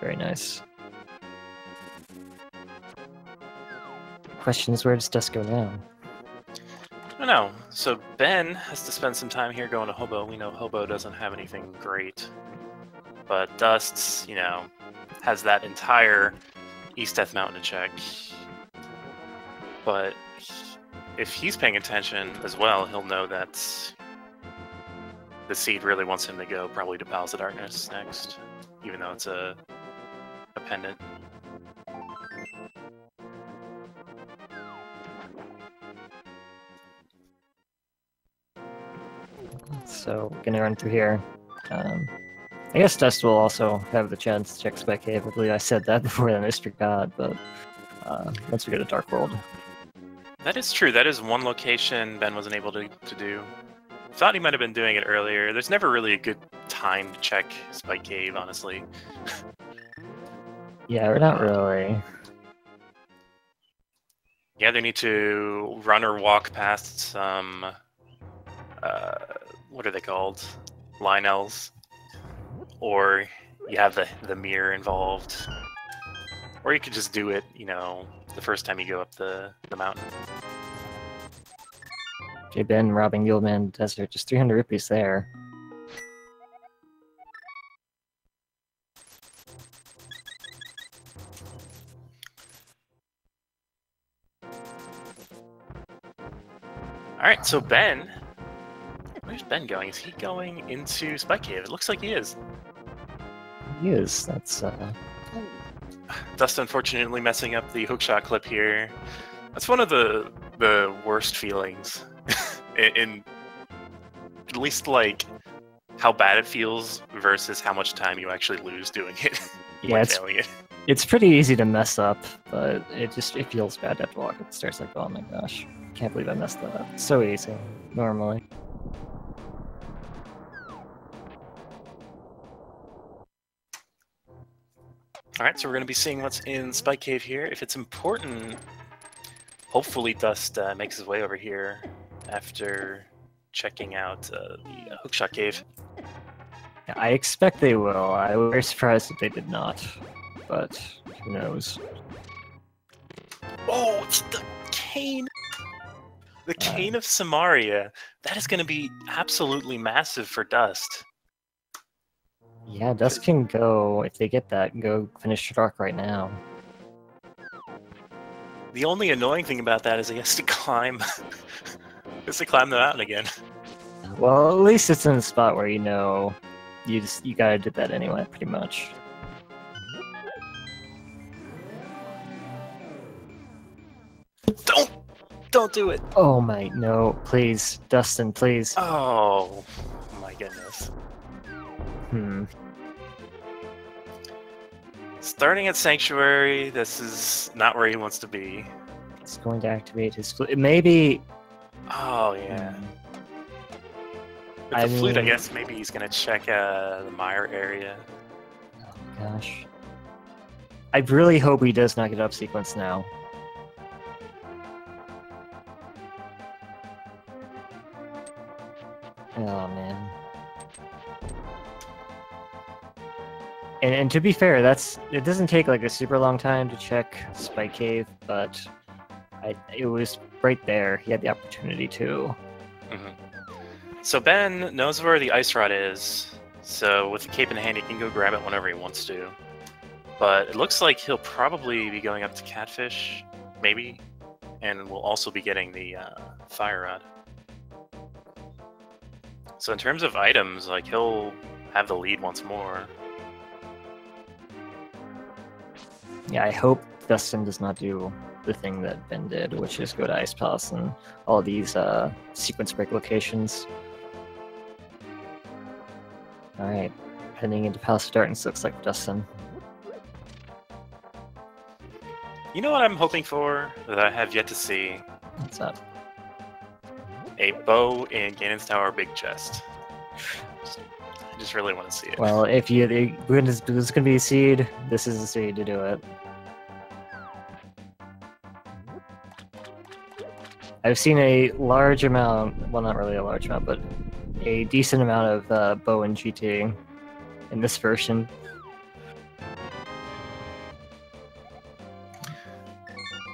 Very nice. Question is, where does Dust go now? I don't know. So Ben has to spend some time here going to Hobo. We know Hobo doesn't have anything great. But Dust, you know, has that entire East Death Mountain to check. But if he's paying attention as well, he'll know that the seed really wants him to go probably to Palace of Darkness next, even though it's a pendant. So, gonna run through here. I guess Dust will also have the chance to check Spike Cave. I believe I said that before the Mr. God, but once we go to Dark World. That is true. That is one location Ben wasn't able to do. Thought he might have been doing it earlier. There's never really a good time to check Spike Cave, honestly. Yeah, we're not really. You either need to run or walk past some, what are they called? Lionels. Or you have the mirror involved. Or you could just do it, you know, the first time you go up the mountain. J Ben robbing the old man desert, just 300 rupees there. Alright, so Ben... Where's Ben going? Is he going into Spike Cave? It looks like he is. He is, that's Dust unfortunately messing up the hookshot clip here. That's one of the worst feelings. in at least, like, how bad it feels versus how much time you actually lose doing it. Yeah, it's pretty easy to mess up, but it feels bad to have to walk up the stairs like, oh my gosh, can't believe I messed that up. It's so easy, normally. Alright, so we're going to be seeing what's in Spike Cave here. If it's important, hopefully Dust makes his way over here after checking out the Hookshot Cave. Yeah, I expect they will. I was very surprised if they did not, but who knows. Oh, it's the cane! The cane of Samaria. That is going to be absolutely massive for Dust. Yeah, Dust can go, if they get that, go finish Dark right now. The only annoying thing about that is he has to climb... the mountain again. Well, at least it's in a spot where you know you gotta do that anyway, pretty much. Don't do it! Oh my, no, please, Dustin, please. Oh my goodness. Starting at Sanctuary, this is not where he wants to be. It's going to activate his flute. Maybe... Oh, yeah. With the flute, I guess maybe he's going to check the mire area. Oh gosh. I really hope he does not get up sequence now. Oh man. And to be fair, it doesn't take like a super long time to check Spike Cave, but it was right there. He had the opportunity to. So Ben knows where the ice rod is, so with the cape in hand, he can go grab it whenever he wants to. But it looks like he'll probably be going up to Catfish, maybe, and we'll also be getting the fire rod. So in terms of items, like, he'll have the lead once more. Yeah, I hope Dustin does not do the thing that Ben did, which is go to Ice Palace and all these sequence break locations. Alright, heading into Palace of Darkness looks like Dustin. You know what I'm hoping for that I have yet to see? What's that? A bow in Ganon's Tower big chest. I just really want to see it. Well, if this is going to be a seed, this is the seed to do it. I've seen a large amount, well not really a large amount, but a decent amount of bow in GT in this version.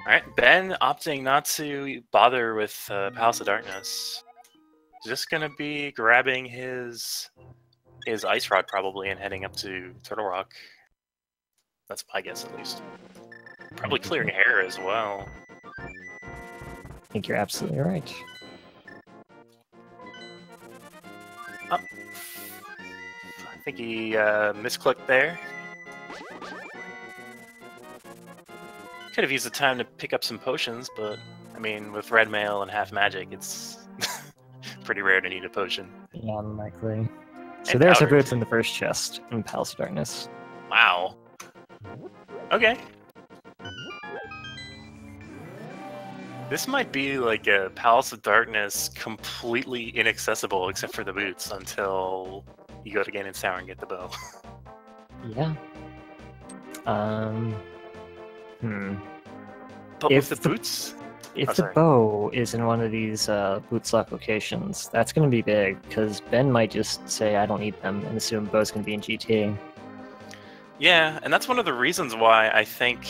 Alright, Ben opting not to bother with Palace of Darkness. Just gonna be grabbing his ice rod probably and heading up to Turtle Rock. That's my guess at least. Probably clearing air as well. I think you're absolutely right. Oh. I think he misclicked there. Could have used the time to pick up some potions, but I mean, with red mail and half magic, it's pretty rare to need a potion. Yeah, unlikely. So And there's our powder. boots in the first chest in Palace of Darkness. Wow. Okay. This might be like a Palace of Darkness completely inaccessible except for the boots until you go to Ganon's Tower and get the bow. Yeah. But If with the boots, if Oh, the sorry. bow is in one of these boot slot locations, that's going to be big, because Ben might just say, I don't need them, and assume bow's going to be in GT. Yeah, and that's one of the reasons why I think,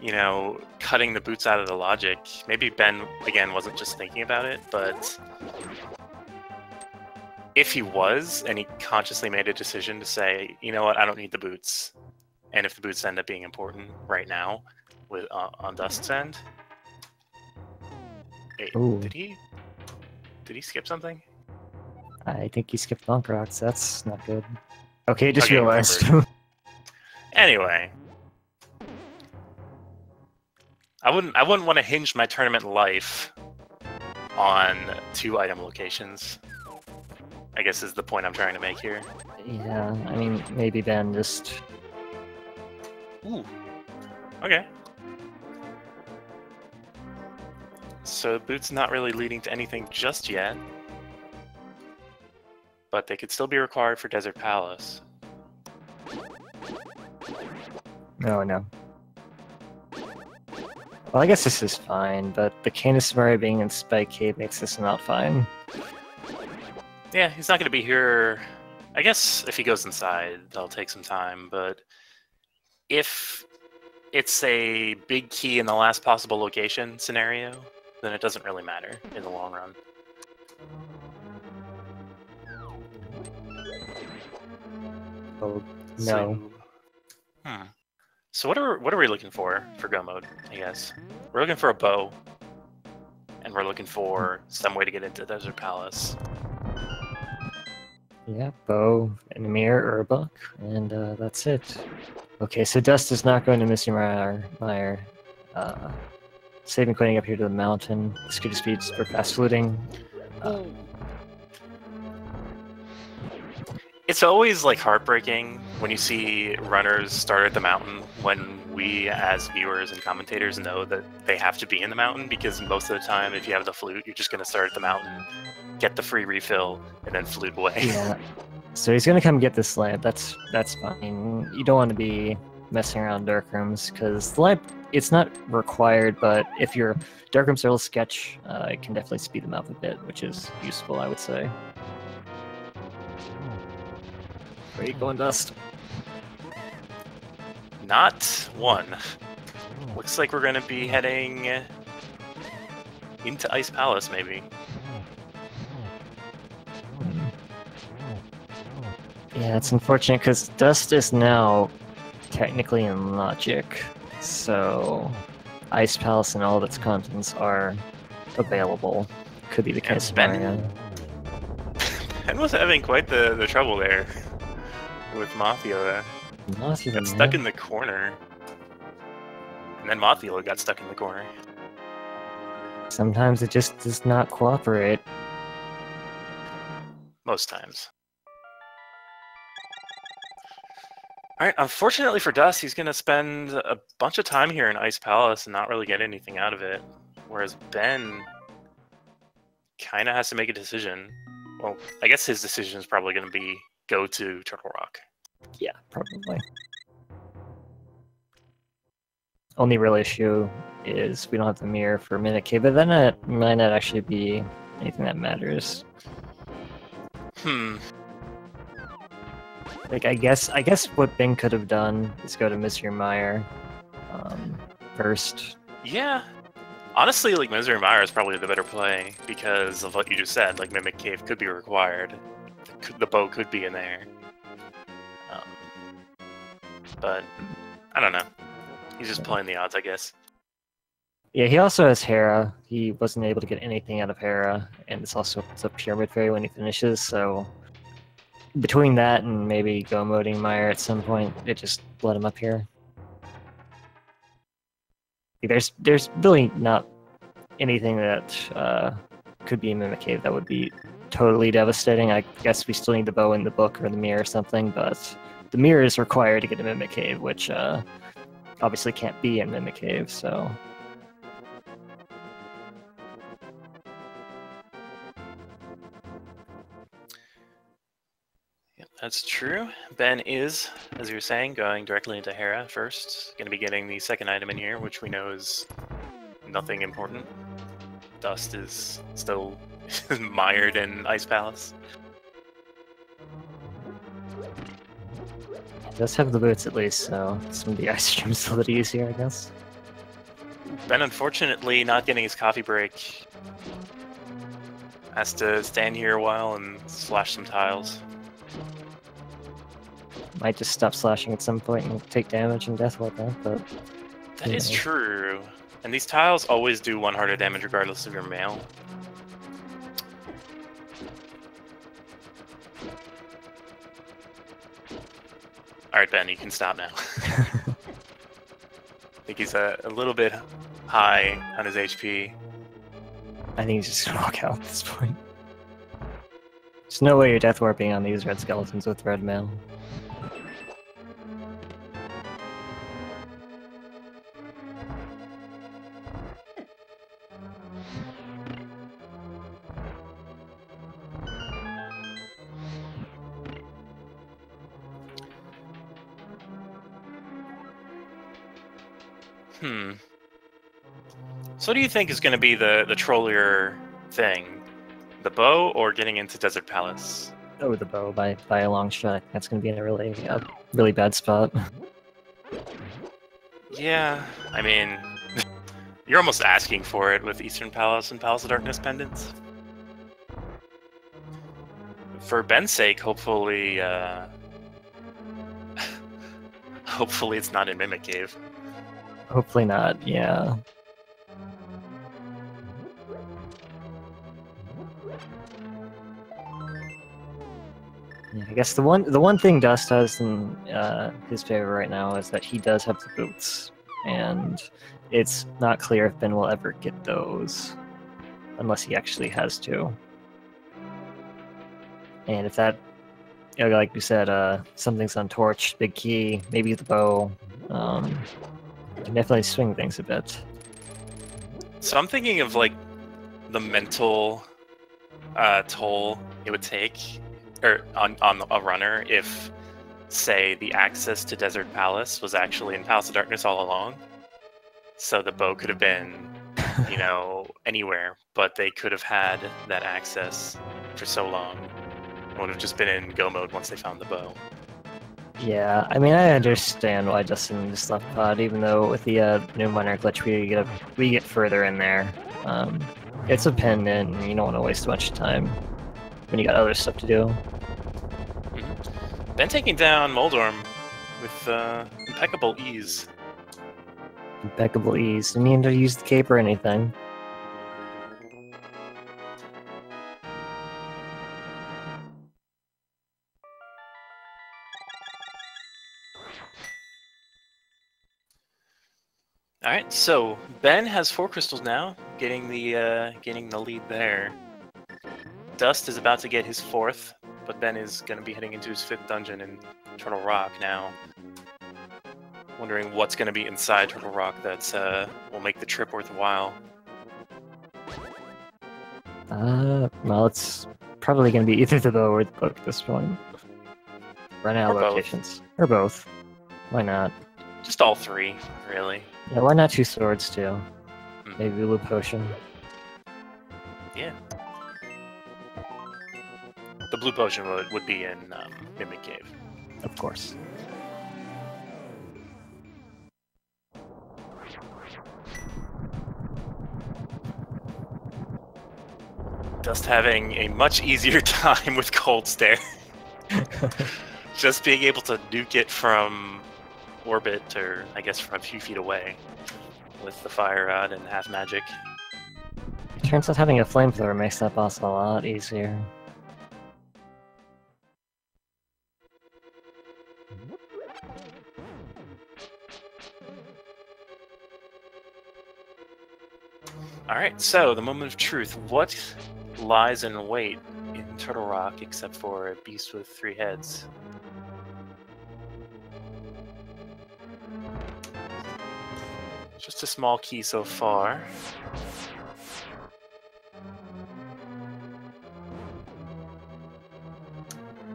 you know, cutting the boots out of the logic, maybe Ben, again, wasn't just thinking about it, but if he was, and he consciously made a decision to say, you know what, I don't need the boots, and if the boots end up being important right now with on Dust's end... Wait, Ooh. did he skip something? I think he skipped Bonk Rocks, that's not good. Okay, just Okay, realized. Anyway, I wouldn't want to hinge my tournament life on 2 item locations, I guess is the point I'm trying to make here. Yeah, I mean, maybe Ben just... Ooh. Okay. So boots not really leading to anything just yet, but they could still be required for Desert Palace. Oh, no. Well, I guess this is fine, but the Canis Murray being in Spike Cave makes this not fine. Yeah, he's not going to be here. I guess if he goes inside, that'll take some time, but if it's a big key in the last possible location scenario, then it doesn't really matter in the long run. Oh, no. So what are we looking for go mode, I guess? We're looking for a bow, and we're looking for some way to get into Desert Palace. Yeah, bow, and a mirror, or a book, and that's it. Okay, so Dust is not going to Mr. Meyer. Saving Quitting up here to the mountain. This could just be for fast looting. It's always like heartbreaking when you see runners start at the mountain when we as viewers and commentators know that they have to be in the mountain, because most of the time if you have the flute you're just going to start at the mountain, get the free refill, and then flute away. Yeah. So he's gonna come get this lamp. That's fine. You don't want to be messing around dark rooms, because the lamp, it's not required, but if your dark rooms are a little sketch, it can definitely speed them up a bit, which is useful, I would say. Where are you going, Dust? Not one. Looks like we're going to be heading into Ice Palace, maybe. Yeah, it's unfortunate, because Dust is now technically in Logic, so Ice Palace and all of its contents are available. Could be the case. Ben was having quite the trouble there with Mothula. Mothula Got stuck in the corner. And then Mothula got stuck in the corner. Sometimes it just does not cooperate. Most times. Alright, unfortunately for Dust, he's going to spend a bunch of time here in Ice Palace and not really get anything out of it. Whereas Ben kind of has to make a decision. Well, I guess his decision is probably going to be go to Turtle Rock. Yeah, probably. Only real issue is we don't have the mirror for Minute Cave, but then it might not actually be anything that matters. Like, I guess what Ben could have done is go to Mr. Meyer first. Yeah. Honestly, like, Misery Mire is probably the better play because of what you just said. Like, Mimic Cave could be required. The bow could be in there. But, I don't know. He's just playing the odds, I guess. Yeah, he also has Hera. He wasn't able to get anything out of Hera, and it's also a Pyramid Fairy when he finishes, so... Between that and maybe go-moding Meyer at some point, it just let him up here. There's really not anything that could be in Mimic Cave that would be totally devastating. I guess we still need the bow in the book or the mirror or something, but the mirror is required to get a Mimic Cave, which obviously can't be in Mimic Cave, so... That's true. Ben is, as you were saying, going directly into Hera first. Going to be getting the second item in here, which we know is nothing important. Dust is still mired in Ice Palace. It does have the boots at least, so some of the ice stream's still a bit easier, I guess. Ben, unfortunately, not getting his coffee break. Has to stand here a while and slash some tiles. Might just stop slashing at some point and take damage and death like that, but... That is true. And these tiles always do 1 heart of damage regardless of your mail. Alright, Ben, you can stop now. I think he's a little bit high on his HP. I think he's just gonna walk out at this point. There's no way you're death warping on these red skeletons with red mail. So what do you think is going to be the trollier thing? The bow or getting into Desert Palace? Oh, the bow by a long shot. That's going to be in a really bad spot. Yeah, I mean, you're almost asking for it with Eastern Palace and Palace of Darkness pendants. For Ben's sake, hopefully, hopefully it's not in Mimic Cave. Hopefully not, yeah. Yeah, I guess the one thing Dust has in his favor right now is that he does have the boots, and it's not clear if Ben will ever get those, unless he actually has to. And if that, you know, like we said, something's on Torch, big key, maybe the bow, can definitely swing things a bit. So I'm thinking of like the mental toll it would take, or on a runner, if, say, the access to Desert Palace was actually in Palace of Darkness all along. So the bow could have been, you know, anywhere, but they could have had that access for so long. It would have just been in go mode once they found the bow. Yeah, I mean, I understand why Dustin just left pod, even though with the new miner glitch we get further in there. It's a pendant, and you don't want to waste much time when you got other stuff to do. Ben taking down Moldorm with impeccable ease. Impeccable ease. Didn't need to use the cape or anything. All right, so Ben has 4 crystals now, getting the lead there. Dust is about to get his 4th, but Ben is going to be heading into his 5th dungeon in Turtle Rock now. Wondering what's going to be inside Turtle Rock that will make the trip worthwhile. Well, it's probably going to be either the bow or the book at this point. Run out of locations. Or both. Why not? Just all 3, really. Yeah, why not 2 swords, too? Maybe blue potion. Yeah. The blue potion would be in Mimic Cave. Of course. Dust having a much easier time with Cold Stare. Just being able to nuke it from orbit, or I guess from a few feet away, with the fire rod and half magic. It turns out having a flamethrower makes that boss a lot easier. Alright, so the moment of truth. What lies in wait in Turtle Rock except for a beast with 3 heads? Just a small key so far.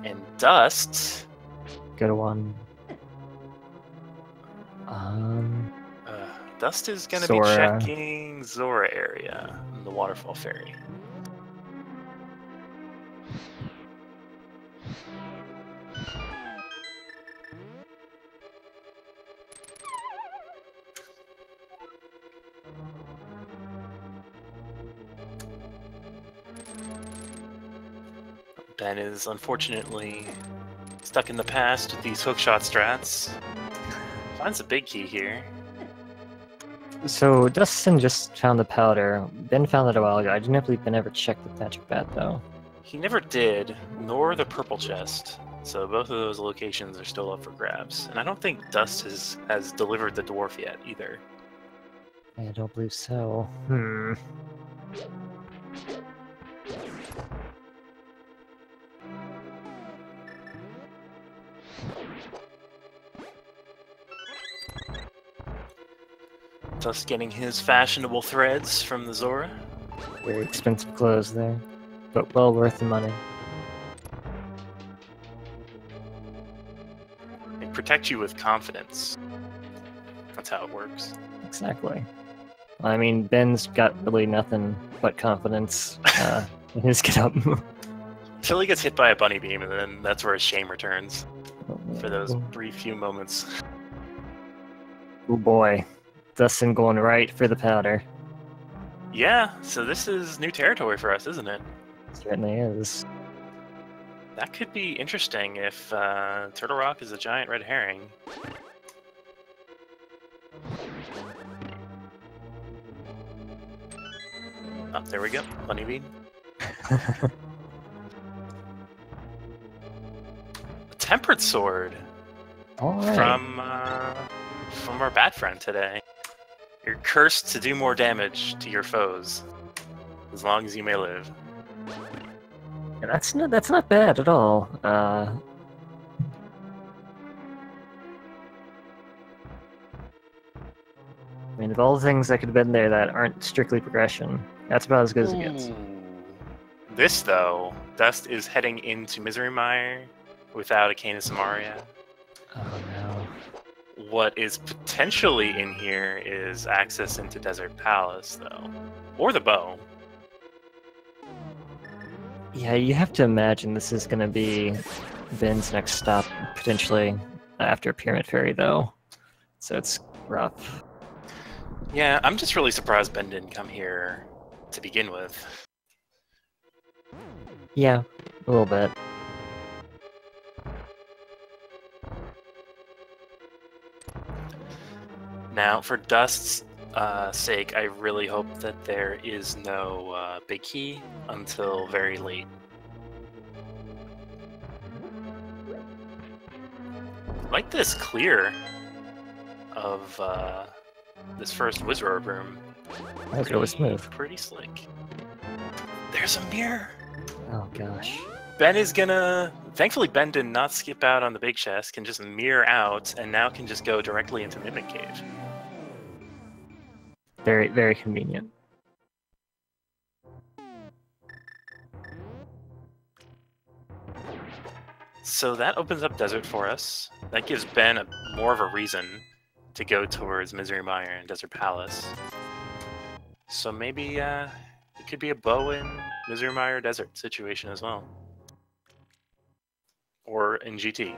And Dust. Good one. Dust is going to be Zora. checking Zora area, the waterfall ferry. Ben is unfortunately stuck in the past with these hookshot strats. Finds a big key here. So Dustin just found the powder. Ben found it a while ago. I didn't believe Ben ever checked the magic bat though. He never did, nor the purple chest. So both of those locations are still up for grabs. And I don't think Dust has delivered the dwarf yet either. I don't believe so. Dust getting his fashionable threads from the Zora. Very expensive clothes there, but well worth the money. They protect you with confidence. That's how it works. Exactly. I mean, Ben's got really nothing but confidence in his get-up. Until he gets hit by a bunny beam, and then that's where his shame returns. For those brief few moments. Oh boy. Dustin going right for the powder. Yeah, so this is new territory for us, isn't it? Certainly is. That could be interesting if Turtle Rock is a giant red herring. Oh, there we go. Bunny beam. A tempered sword. All right. From our bat friend today. You're cursed to do more damage to your foes, as long as you may live. Yeah, that's not bad at all. I mean, of all the things that could have been there that aren't strictly progression, that's about as good as it gets. This, though, Dust is heading into Misery Mire without a Canis Amaria. Oh no. What is potentially in here is access into Desert Palace, though. Or the bow. Yeah, you have to imagine this is going to be Ben's next stop, potentially, after Pyramid Ferry, though. So it's rough. Yeah, I'm just really surprised Ben didn't come here to begin with. Yeah, a little bit. Now, for Dust's sake, I really hope that there is no big key until very late. I like this clear of this first Wizard room. That was really smooth. Pretty slick. There's a mirror! Oh gosh. Ben is gonna... Thankfully, Ben did not skip out on the big chest, can just mirror out, and now can just go directly into Mimic Cave. Very, very convenient. So that opens up Desert for us. That gives Ben more of a reason to go towards Misery Mire and Desert Palace. So maybe it could be a bow in Misery Mire Desert situation as well. Or in GT.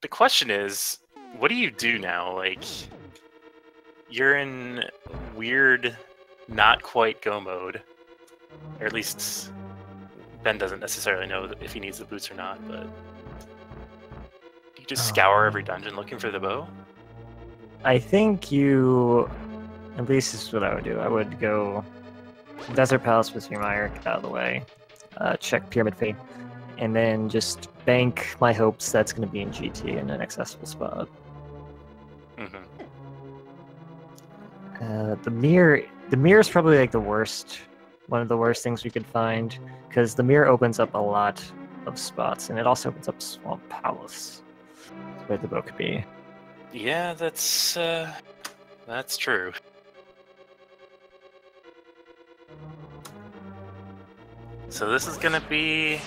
The question is, what do you do now? Like, you're in weird, not quite go mode. Or at least, Ben doesn't necessarily know if he needs the boots or not, but... Do you just scour every dungeon looking for the bow? I think you... At least this is what I would do. I would go Desert Palace with Mire, get out of the way, check Pyramid Fee, and then just bank my hopes that's going to be in GT in an accessible spot. Mm-hmm. The mirror is probably like the worst, one of the worst things we could find, because the mirror opens up a lot of spots, and it also opens up Swamp Palace, where the bow could be. Yeah, that's true. So this is gonna be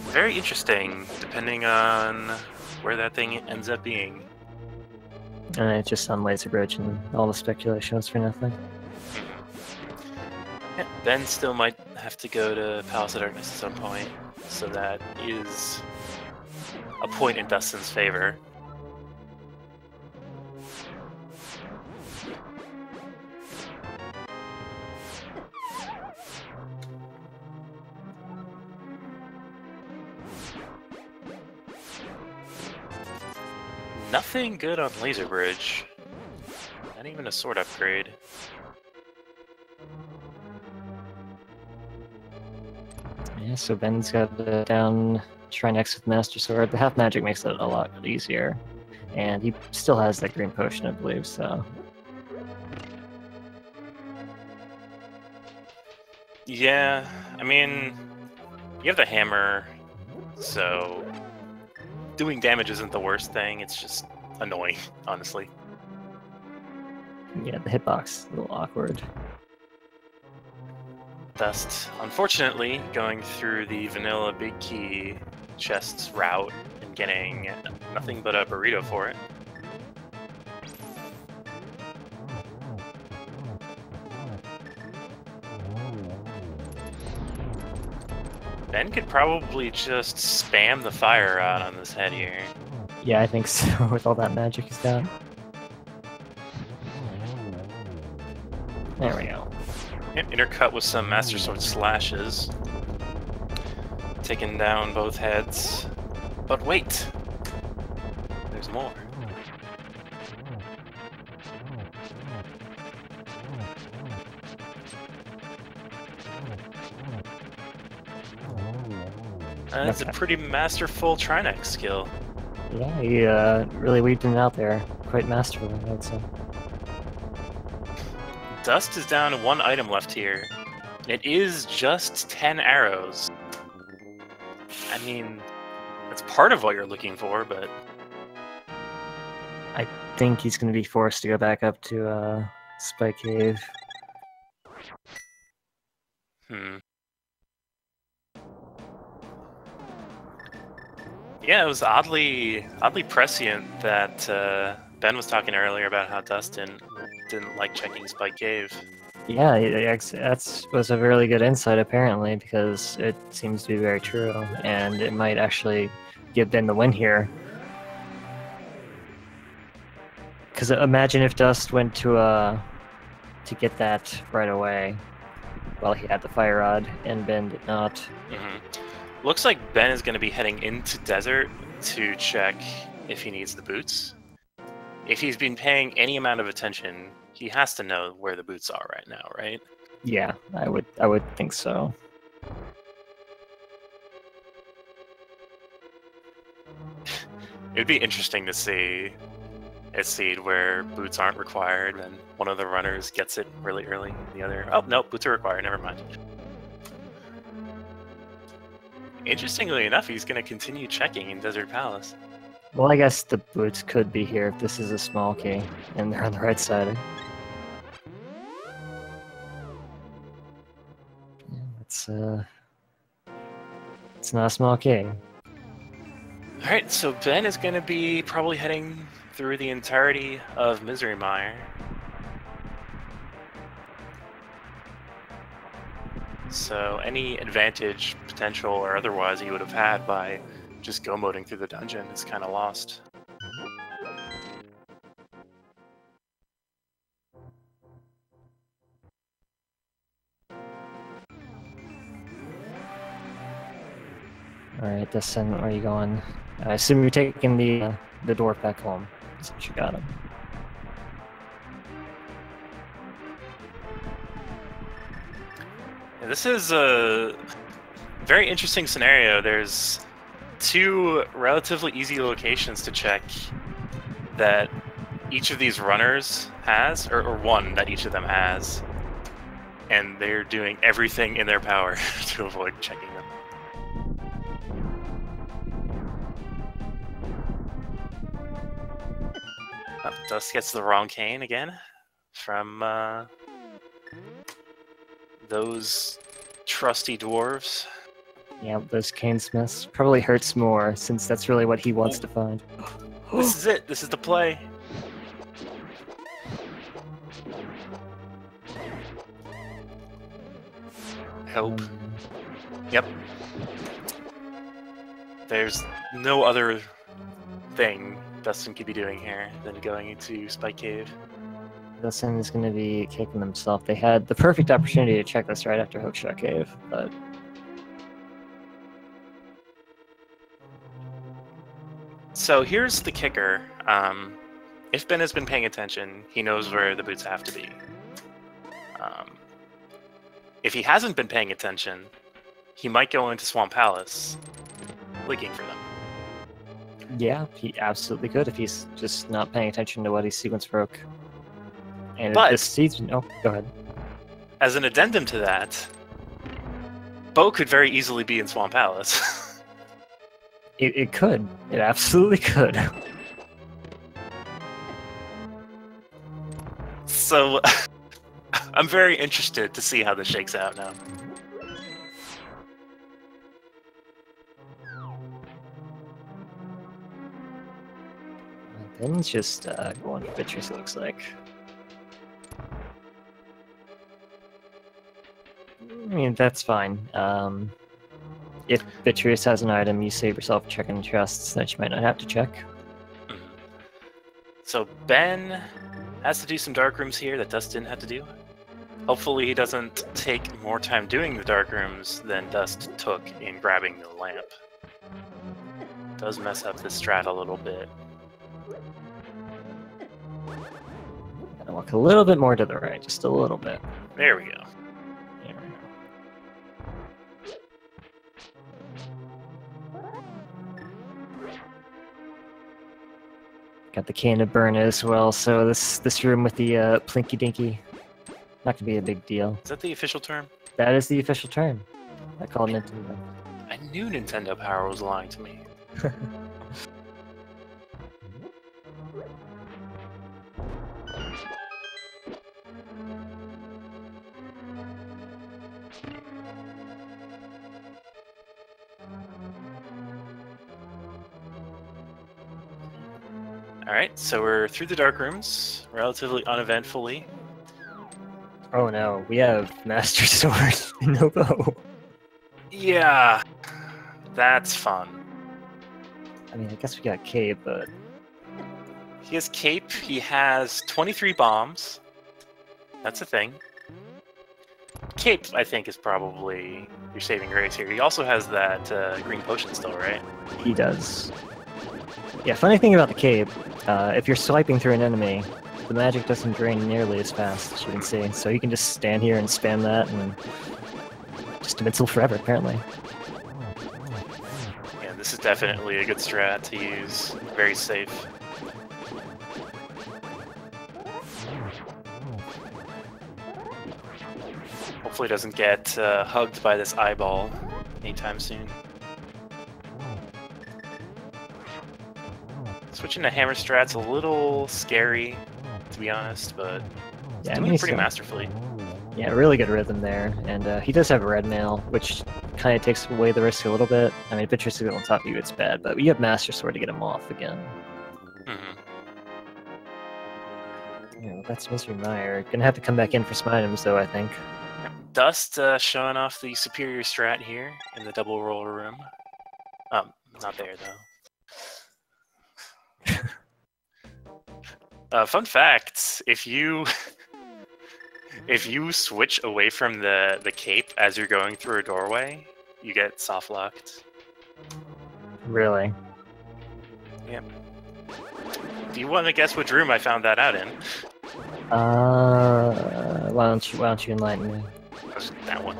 very interesting, depending on where that thing ends up being. And it's just on Laser Bridge, and all the speculation was for nothing. Yeah, Ben still might have to go to Palace of Darkness at some point, so that is a point in Dustsen's favor. Nothing good on Laser Bridge. Not even a sword upgrade. Yeah, so Ben's got the down Shrine X with Master Sword. The half magic makes it a lot easier. And he still has that green potion, I believe, so. Yeah, I mean, you have the hammer, so doing damage isn't the worst thing, it's just annoying, honestly. Yeah, the hitbox is a little awkward. Dust, unfortunately, going through the vanilla big key chests route and getting nothing but a burrito for it. Ben could probably just spam the fire rod on this head here. Yeah, I think so, with all that magic he's got. There we go. Yep, intercut with some Master Sword slashes. Taking down both heads. But wait! There's more. That's a pretty masterful Trinex skill. Yeah, he really weaved it out there quite masterfully, I would say. Dust is down to one item left here. It is just 10 arrows. I mean, that's part of what you're looking for, but... I think he's going to be forced to go back up to Spike Cave. Yeah, it was oddly prescient that Ben was talking earlier about how Dustin didn't like checking Spike Cave. Yeah, that was a really good insight, apparently, because it seems to be very true, and it might actually give Ben the win here. Because imagine if Dust went to get that right away, while he had the fire rod, and Ben did not. Looks like Ben is going to be heading into Desert to check if he needs the boots. If he's been paying any amount of attention, he has to know where the boots are right now, right? Yeah, I would think so. It'd be interesting to see a seed where boots aren't required and one of the runners gets it really early, and the other, oh, no, boots are required, never mind. Interestingly enough, he's going to continue checking in Desert Palace. Well, I guess the boots could be here if this is a small key, and they're on the right side. Yeah, it's not a small key. Alright, so Ben is going to be probably heading through the entirety of Misery Mire. So any advantage, potential or otherwise, he would have had by just go-moding through the dungeon is kind of lost. Alright, dustsen, where are you going? I assume you're taking the dwarf back home, since you got him. Yeah, this is a very interesting scenario. There's two relatively easy locations to check that each of these runners has, or one that each of them has, and they're doing everything in their power to avoid checking them. Oh, Dust gets the wrong cane again from those trusty dwarves. Yeah, those cane smiths probably hurts more, since that's really what he wants to find. This is it. This is the play. Help. Yep. There's no other thing Dustin could be doing here than going into Spike Cave. Dustin is going to be kicking himself. They had the perfect opportunity to check this right after Hookshot Cave, but... So here's the kicker. If Ben has been paying attention, he knows where the boots have to be. If he hasn't been paying attention, he might go into Swamp Palace looking for them. Yeah, he absolutely could if he's just not paying attention to what he sequence broke. And But- this season... Oh, go ahead. As an addendum to that, Bo could very easily be in Swamp Palace. It could. It absolutely could. So, I'm very interested to see how this shakes out now. Ben's just going for Vitreous, it looks like. I mean, that's fine. If Vitreous has an item, you save yourself checking chests that you might not have to check. So Ben has to do some dark rooms here that Dust didn't have to do. Hopefully he doesn't take more time doing the dark rooms than Dust took in grabbing the lamp. Does mess up the strat a little bit. Gotta walk a little bit more to the right, just a little bit. There we go. There we go. Got the can of burn as well, so this room with the Plinky Dinky, not gonna be a big deal. Is that the official term? That is the official term. I called Nintendo. I knew Nintendo Power was lying to me. Alright, so we're through the dark rooms, relatively uneventfully. Oh no, we have Master Sword and no bow. Yeah, that's fun. I mean, I guess we got Cape, but... He has cape, he has 23 bombs. That's a thing. Cape, I think, is probably your saving grace here. He also has that green potion still, right? He does. Yeah, funny thing about the Cape, if you're swiping through an enemy, the magic doesn't drain nearly as fast, as you can see. So you can just stand here and spam that, and just invincible forever, apparently. Yeah, this is definitely a good strat to use. Very safe. Hopefully doesn't get hugged by this eyeball anytime soon. Switching to hammer strat's a little scary, to be honest, but it's Yeah, doing it pretty masterfully. Yeah, really good rhythm there, and he does have a red mail, which kind of takes away the risk a little bit. I mean, if Vitreous is on top of you, it's bad, but you have Master Sword to get him off again. Yeah, that's Misery Mire. Gonna have to come back in for some items, though, I think. Dust showing off the superior strat here in the double roller room. Not there, though. Fun fact, if you switch away from the cape as you're going through a doorway, you get soft locked. Really? Yep. Do you want to guess which room I found that out in? Why don't you enlighten me? That one.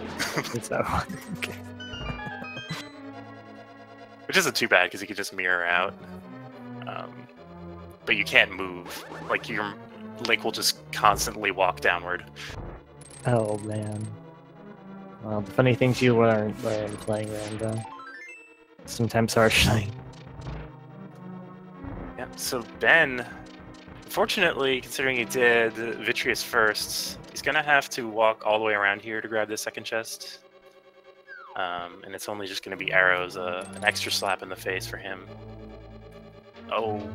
It's that one. Okay. Which isn't too bad because you can just mirror out. But you can't move. Like your Link will just constantly walk downward. Oh man. Well, the funny things you learn playing Rando. Sometimes harshly. Yeah, so Ben, unfortunately, considering he did Vitreous first, he's gonna have to walk all the way around here to grab the second chest. And it's only just going to be arrows, an extra slap in the face for him. Oh,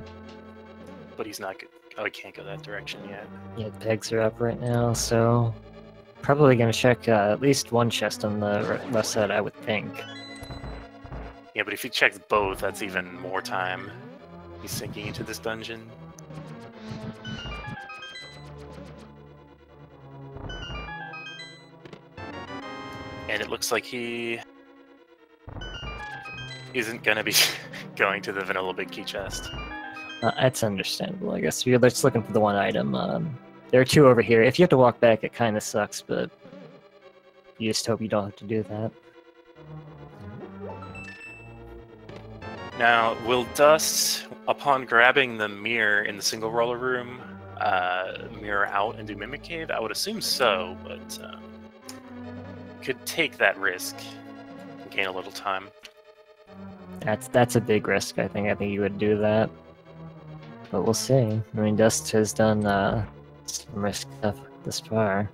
but he's not good. Oh, he can't go that direction yet. Yeah, the pegs are up right now, so probably gonna check at least one chest on the left side, I would think. Yeah, but if he checks both, that's even more time he's sinking into this dungeon. And it looks like he isn't gonna be going to the vanilla big key chest. That's understandable, I guess. You're just looking for the one item. There are two over here. If you have to walk back, it kind of sucks, but you just hope you don't have to do that. Now, will Dust, upon grabbing the mirror in the single roller room, mirror out and do Mimic Cave? I would assume so, but could take that risk and gain a little time. That's a big risk, I think. I think you would do that. But we'll see. I mean, Dust has done some risk stuff this far.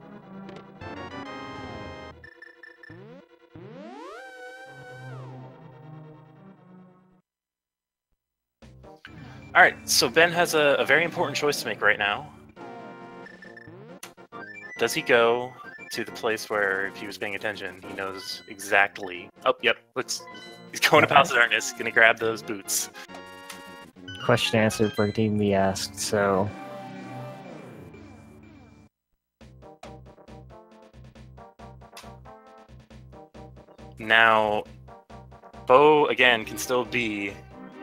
Alright, so Ben has a very important choice to make right now. Does he go to the place where, if he was paying attention, he knows exactly... Oh, yep, he's going to Palace of Darkness, gonna grab those boots. Question answered for it to even be asked, so... Now, Bo, again, can still be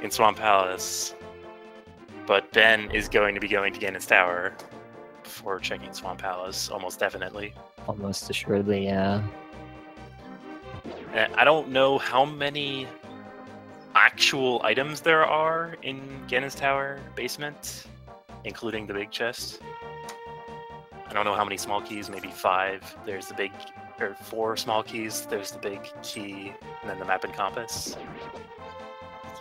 in Swamp Palace, but Ben is going to be going to Ganon's Tower before checking Swamp Palace, almost definitely. Almost assuredly, yeah. I don't know how many actual items there are in Ganon's Tower basement, including the big chest. I don't know how many small keys, maybe 5. There's the big, or 4 small keys. There's the big key, and then the map and compass.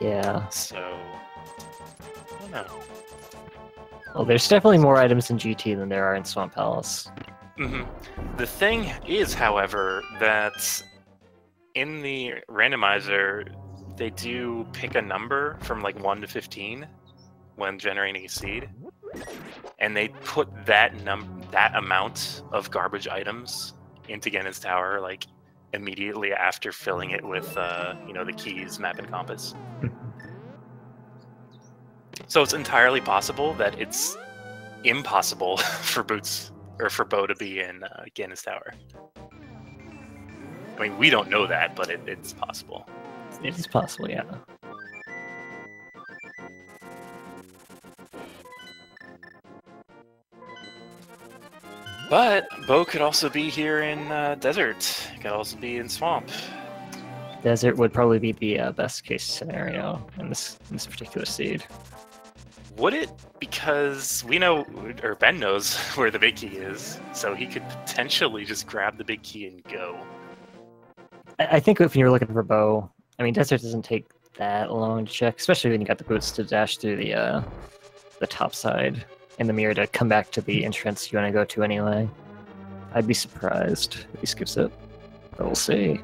Yeah. So, I don't know. Well, there's definitely more items in GT than there are in Swamp Palace. Mm-hmm. The thing is, however, that in the randomizer, they do pick a number from like 1 to 15 when generating a seed, and they put that amount of garbage items into Ganon's Tower like immediately after filling it with the keys, map, and compass. So it's entirely possible that it's impossible for Bo to be in Ganon's Tower. I mean, we don't know that, but it's possible. It is possible, yeah. But Bo could also be here in Desert. Could also be in Swamp. Desert would probably be the best case scenario in this particular seed. Would it? Because we know, or Ben knows, where the big key is, so he could potentially just grab the big key and go. I think if you're looking for Bo, I mean, Desert doesn't take that long to check, especially when you got the boots to dash through the top side and the mirror to come back to the entrance you want to go to anyway. I'd be surprised if he skips it, but we'll see.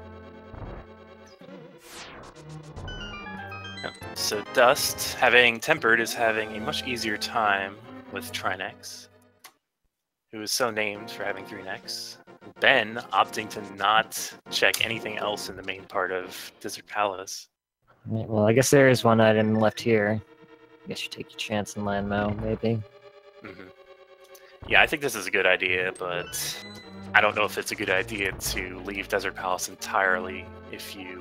So Dust, having Tempered, is having a much easier time with Trinex, who is so named for having 3 necks. Ben opting to not check anything else in the main part of Desert Palace. Right, well, I guess there is one item left here. I guess you take your chance in Landmo, maybe. Mm-hmm. Yeah, I think this is a good idea, but I don't know if it's a good idea to leave Desert Palace entirely if you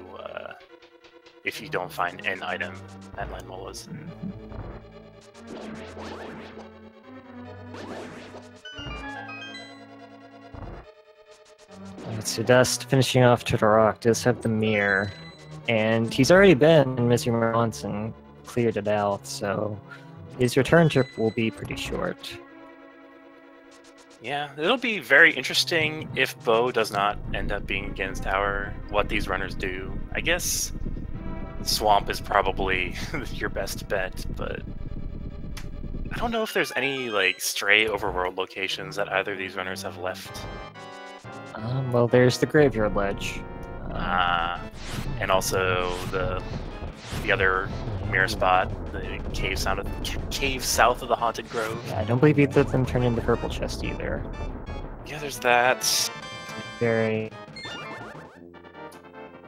don't find an item at Landmola's. Alright, so Dust, finishing off Totoroc, does have the mirror, and he's already been in Misery once and cleared it out, so his return trip will be pretty short. Yeah, it'll be very interesting if Bo does not end up being against Tower, what these runners do. I guess Swamp is probably your best bet, but I don't know if there's any like stray overworld locations that either of these runners have left. Well, there's the Graveyard Ledge. And also the other mirror spot, the cave south of the Haunted Grove. Yeah, I don't believe either of them turn into purple chest either. Yeah, there's that. Very...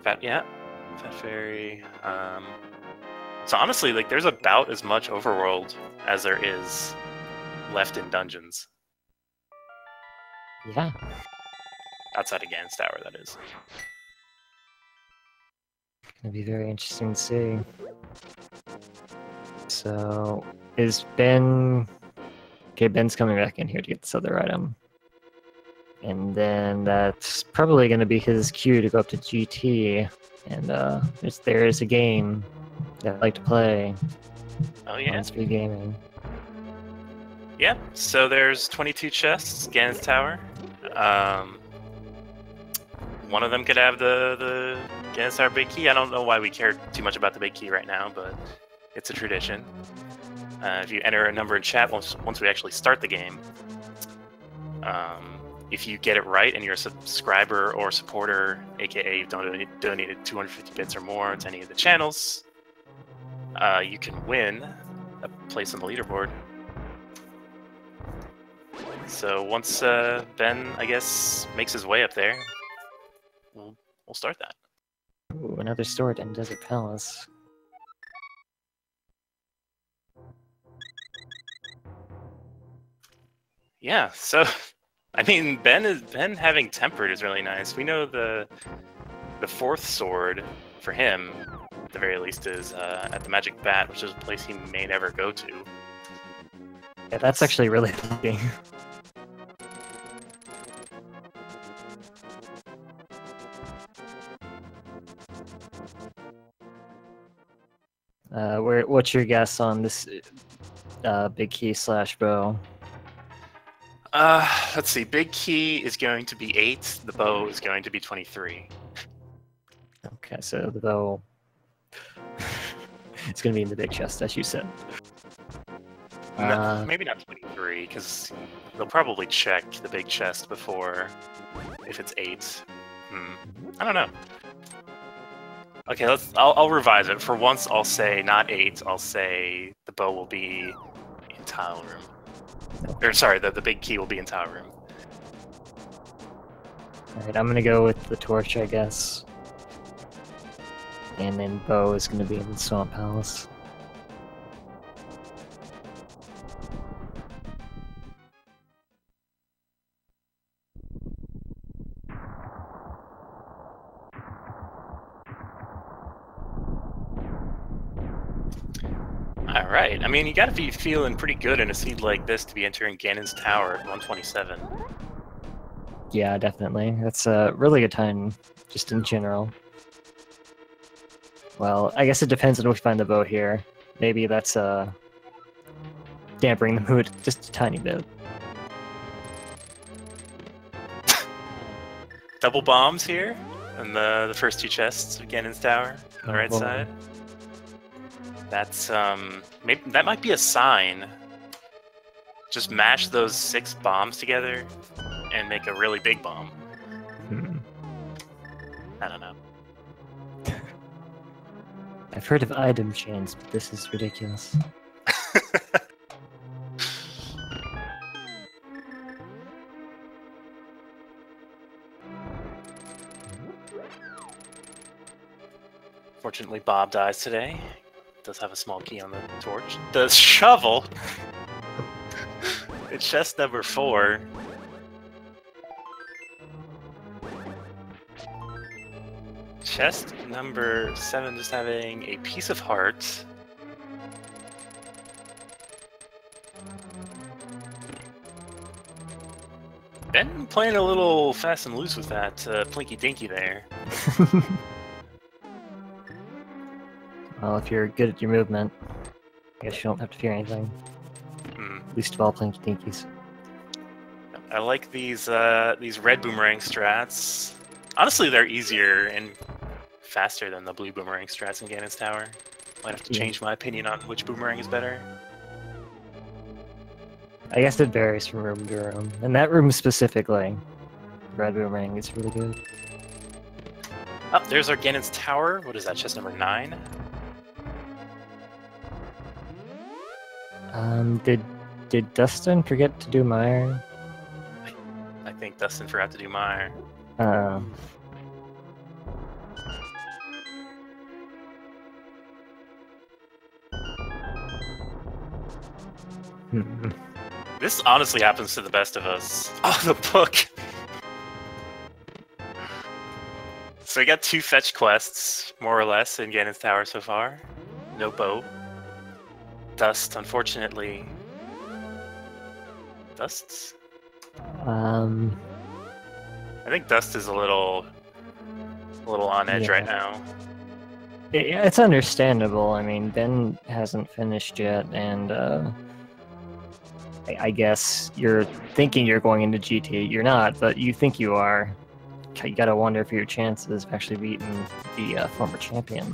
Fat Fairy. So honestly, like, there's about as much overworld as there is left in dungeons. Yeah. Outside of Ganon's Tower, that is. Gonna be very interesting to see. So, is Ben... Okay, Ben's coming back in here to get this other item. And then that's probably gonna be his cue to go up to GT. And there is a game that I like to play. Oh yeah? On Speed Gaming. Yeah, so there's 22 chests, Ganon's Tower. One of them could have the Ganon's Tower big key. I don't know why we care too much about the big key right now, but it's a tradition. If you enter a number in chat once we actually start the game, if you get it right and you're a subscriber or supporter, aka you've donated 250 bits or more to any of the channels, you can win a place on the leaderboard. So once Ben, I guess, makes his way up there, we'll start that. Ooh, another sword in Desert Palace. Yeah, so I mean, Ben having Tempered is really nice. We know the fourth sword for him, at the very least, is at the Magic Bat, which is a place he may never go to. Yeah, that's actually really lucky. What's your guess on this big key / bow? Let's see. Big key is going to be 8. The bow is going to be 23. Okay, so the bow... it's going to be in the big chest, as you said. No, maybe not 23, because they'll probably check the big chest before, if it's 8. I don't know. Okay, I'll revise it. For once, I'll say not 8. I'll say the bow will be in Tile Room. Or sorry, the big key will be in Tile Room. Alright, I'm gonna go with the torch, I guess. And then bow is gonna be in the Swamp Palace. Alright, I mean, you gotta be feeling pretty good in a seed like this to be entering Ganon's Tower at 127. Yeah, definitely. That's a really good time, just in general. Well, I guess it depends on if we find the bow here. Maybe that's dampering the mood just a tiny bit. Double bombs here, and the first 2 chests of Ganon's Tower on the right side. That's maybe that might be a sign. Just mash those 6 bombs together and make a really big bomb. I don't know. I've heard of item chains, but this is ridiculous. Fortunately, Bob dies today. Does have a small key on the torch. The shovel! It's chest number 4. Chest number 7 just having a piece of heart. Been playing a little fast and loose with that Plinky Dinky there. Well, if you're good at your movement, I guess you don't have to fear anything. Least of all Plinky Dinkies. I like these red boomerang strats. Honestly, they're easier and faster than the blue boomerang strats in Ganon's Tower. Might have to change my opinion on which boomerang is better. I guess it varies from room to room. And that room specifically, red boomerang is really good. Oh, there's our Ganon's Tower. What is that, chest number 9? Did Dustin forget to do Mire? I think Dustin forgot to do Mire. This honestly happens to the best of us. Oh, the book! So we got 2 fetch quests, more or less, in Ganon's Tower so far. No bow. Dust, unfortunately. Dusts? Um... I think Dust is a little on edge right now. It's understandable. I mean, Ben hasn't finished yet, and I guess you're thinking you're going into GT. You're not, but you think you are. You gotta wonder for your chances of actually beating the former champion.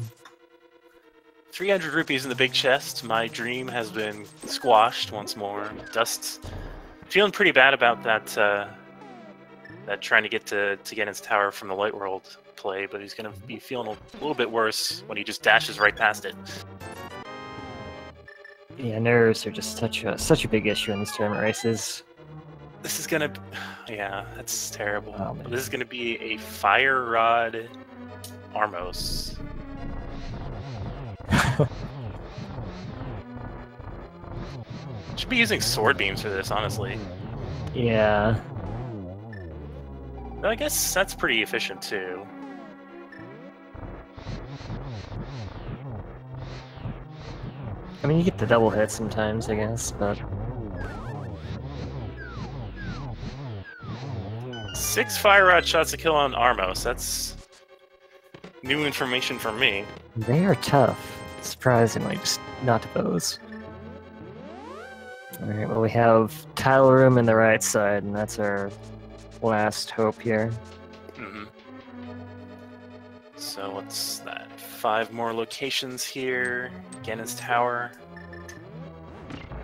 300 rupees in the big chest. My dream has been squashed once more. Dust's feeling pretty bad about that. That trying to get to Ganon's Tower from the Light World play, but he's gonna be feeling a little bit worse when he just dashes right past it. Yeah, nerves are just such a big issue in these tournament races. This is gonna, yeah, that's terrible. Oh, this is gonna be a Fire Rod Armos. Should be using sword beams for this, honestly. Yeah. Though I guess that's pretty efficient too. I mean, you get the double hit sometimes, I guess, but 6 Fire Rod shots to kill on Armos. That's new information for me. they are tough. Surprisingly, just not bows. Alright, well, we have tile room in the right side, and that's our last hope here. So what's that? 5 more locations here. Ganon's Tower.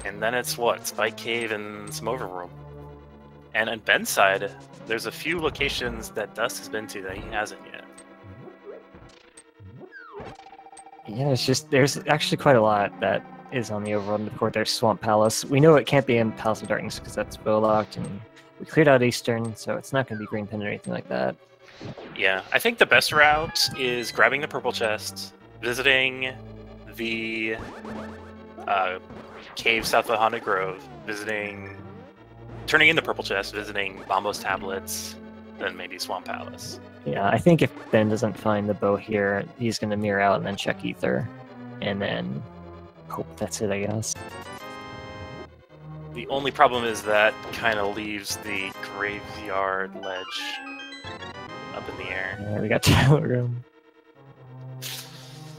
And then it's what? Spike Cave and some Overworld. And on Ben's side, there's a few locations that Dust has been to that he hasn't yet. Yeah, there's actually quite a lot that is on the Overworld. Of course, there's Swamp Palace. We know it can't be in Palace of Darkness because that's bow locked, and we cleared out Eastern, so it's not going to be Green Pin or anything like that. Yeah, I think the best route is grabbing the purple chest, visiting the cave south of the Haunted Grove, turning in the purple chest, visiting Bombo's tablets, then maybe Swamp Palace. Yeah, I think if Ben doesn't find the bow here, he's going to mirror out and then check Ether, and then hope that's it, I guess. The only problem is that kind of leaves the graveyard ledge up in the air. Yeah, we got Tile Room.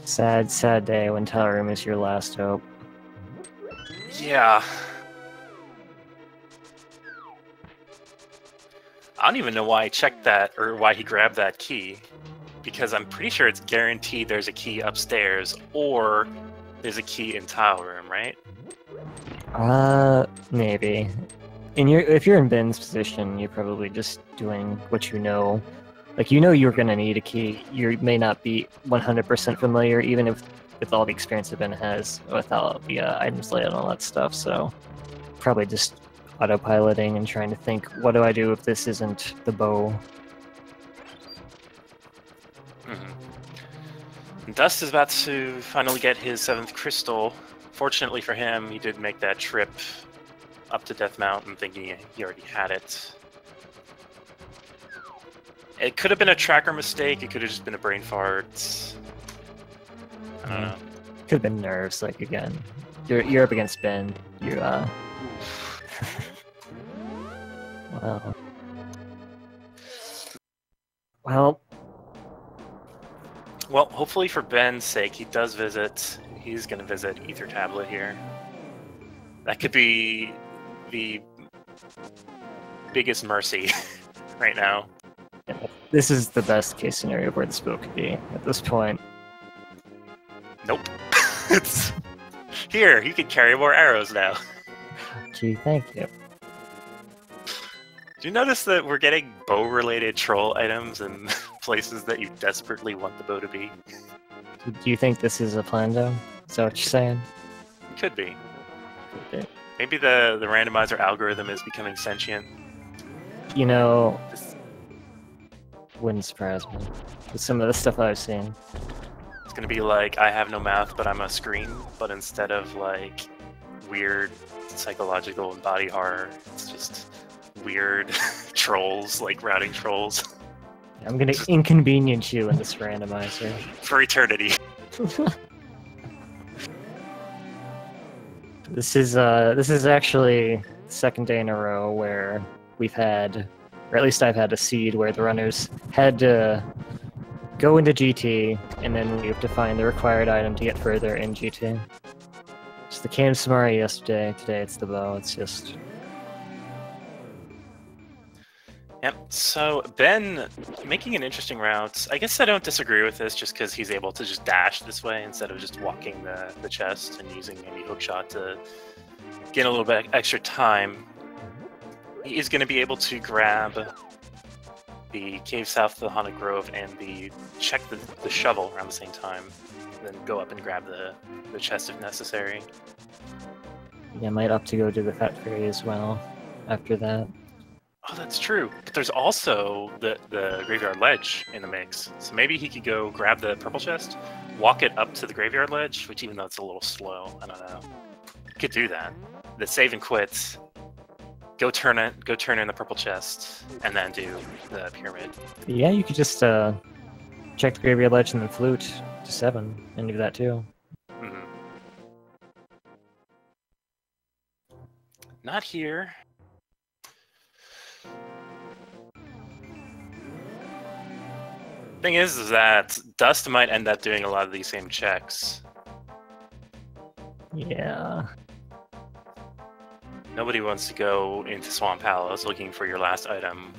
Sad day when Tile Room is your last hope. Yeah. I don't even know why I checked that, or why he grabbed that key. Because I'm pretty sure it's guaranteed there's a key upstairs, or there's a key in Tile Room, right? Maybe. If you're in Ben's position, you're probably just doing what you know. Like, you know you're gonna need a key. You may not be 100% familiar, even if with all the experience that Ben has without the items layout and all that stuff, so probably just autopiloting and trying to think, what do I do if this isn't the bow? Dust is about to finally get his 7th crystal. Fortunately for him, he did make that trip up to Death Mountain thinking he already had it. It could have been a tracker mistake, it could have just been a brain fart. I don't know. Could have been nerves, like, again. You're up against Ben. Wow. Well, hopefully for Ben's sake, he does visit. He's going to visit Ether Tablet here. That could be the biggest mercy right now. Yeah, this is the best case scenario where this boat could be at this point. Nope. It's here. You can carry more arrows now. Gee, thank you. Do you notice that we're getting bow-related troll items in places that you desperately want the bow to be. Do you think this is a plan, though? Is that what you're saying? It could be. Okay. Maybe the randomizer algorithm is becoming sentient. You know, This- wouldn't surprise me with some of the stuff I've seen. It's gonna be like, I have no mouth, but I'm a screen. But instead of like weird psychological and body horror, it's just weird trolls, like routing trolls. I'm gonna inconvenience you in this randomizer. For eternity. This is actually the second day in a row where we've had, or at least I've had a seed where the runners had to go into GT, and then we have to find the required item to get further in GT. It's the Cam Samari yesterday, today it's the bow, it's just... Yep, so Ben making an interesting route. I guess I don't disagree with this just because he's able to just dash this way instead of just walking the chest and using maybe hookshot to gain a little bit extra time. He is going to be able to grab the cave south of the Haunted Grove and check the shovel around the same time, and then go up and grab the chest if necessary. Yeah, might opt to go to the Fat Fairy as well after that. Oh, that's true. But there's also the graveyard ledge in the mix. So maybe he could go grab the purple chest, walk it up to the graveyard ledge, which even though it's a little slow, I don't know. Could do that. The save and quit, go turn in the purple chest, and then do the pyramid. Yeah, you could just check the Graveyard Ledge and then flute to 7 and do that too. Mm-hmm. Not here. Thing is that Dust might end up doing a lot of these same checks. Yeah. Nobody wants to go into Swamp Palace looking for your last item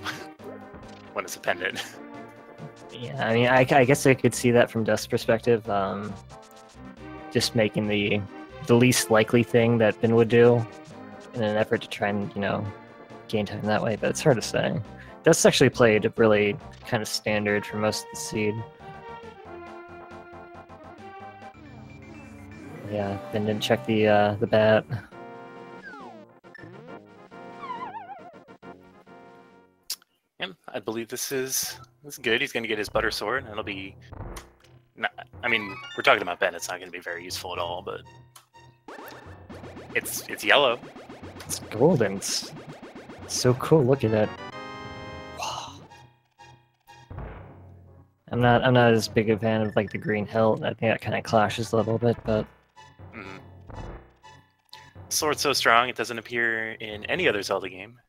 when it's a pendant. Yeah, I mean, I guess I could see that from Dust's perspective. Just making the least likely thing that Ben would do in an effort to try and, gain time that way, but it's hard to say. Dust actually played really kind of standard for most of the seed. Yeah, Ben didn't check the bat. Yeah, I believe this is good. He's going to get his butter sword, and it'll be... I mean, we're talking about Ben. It's not going to be very useful at all, but it's yellow. It's golden. It's so cool. Look at that. I'm not as big a fan of like the green hilt. I think that kind of clashes a little bit, but Sword's so strong it doesn't appear in any other Zelda game.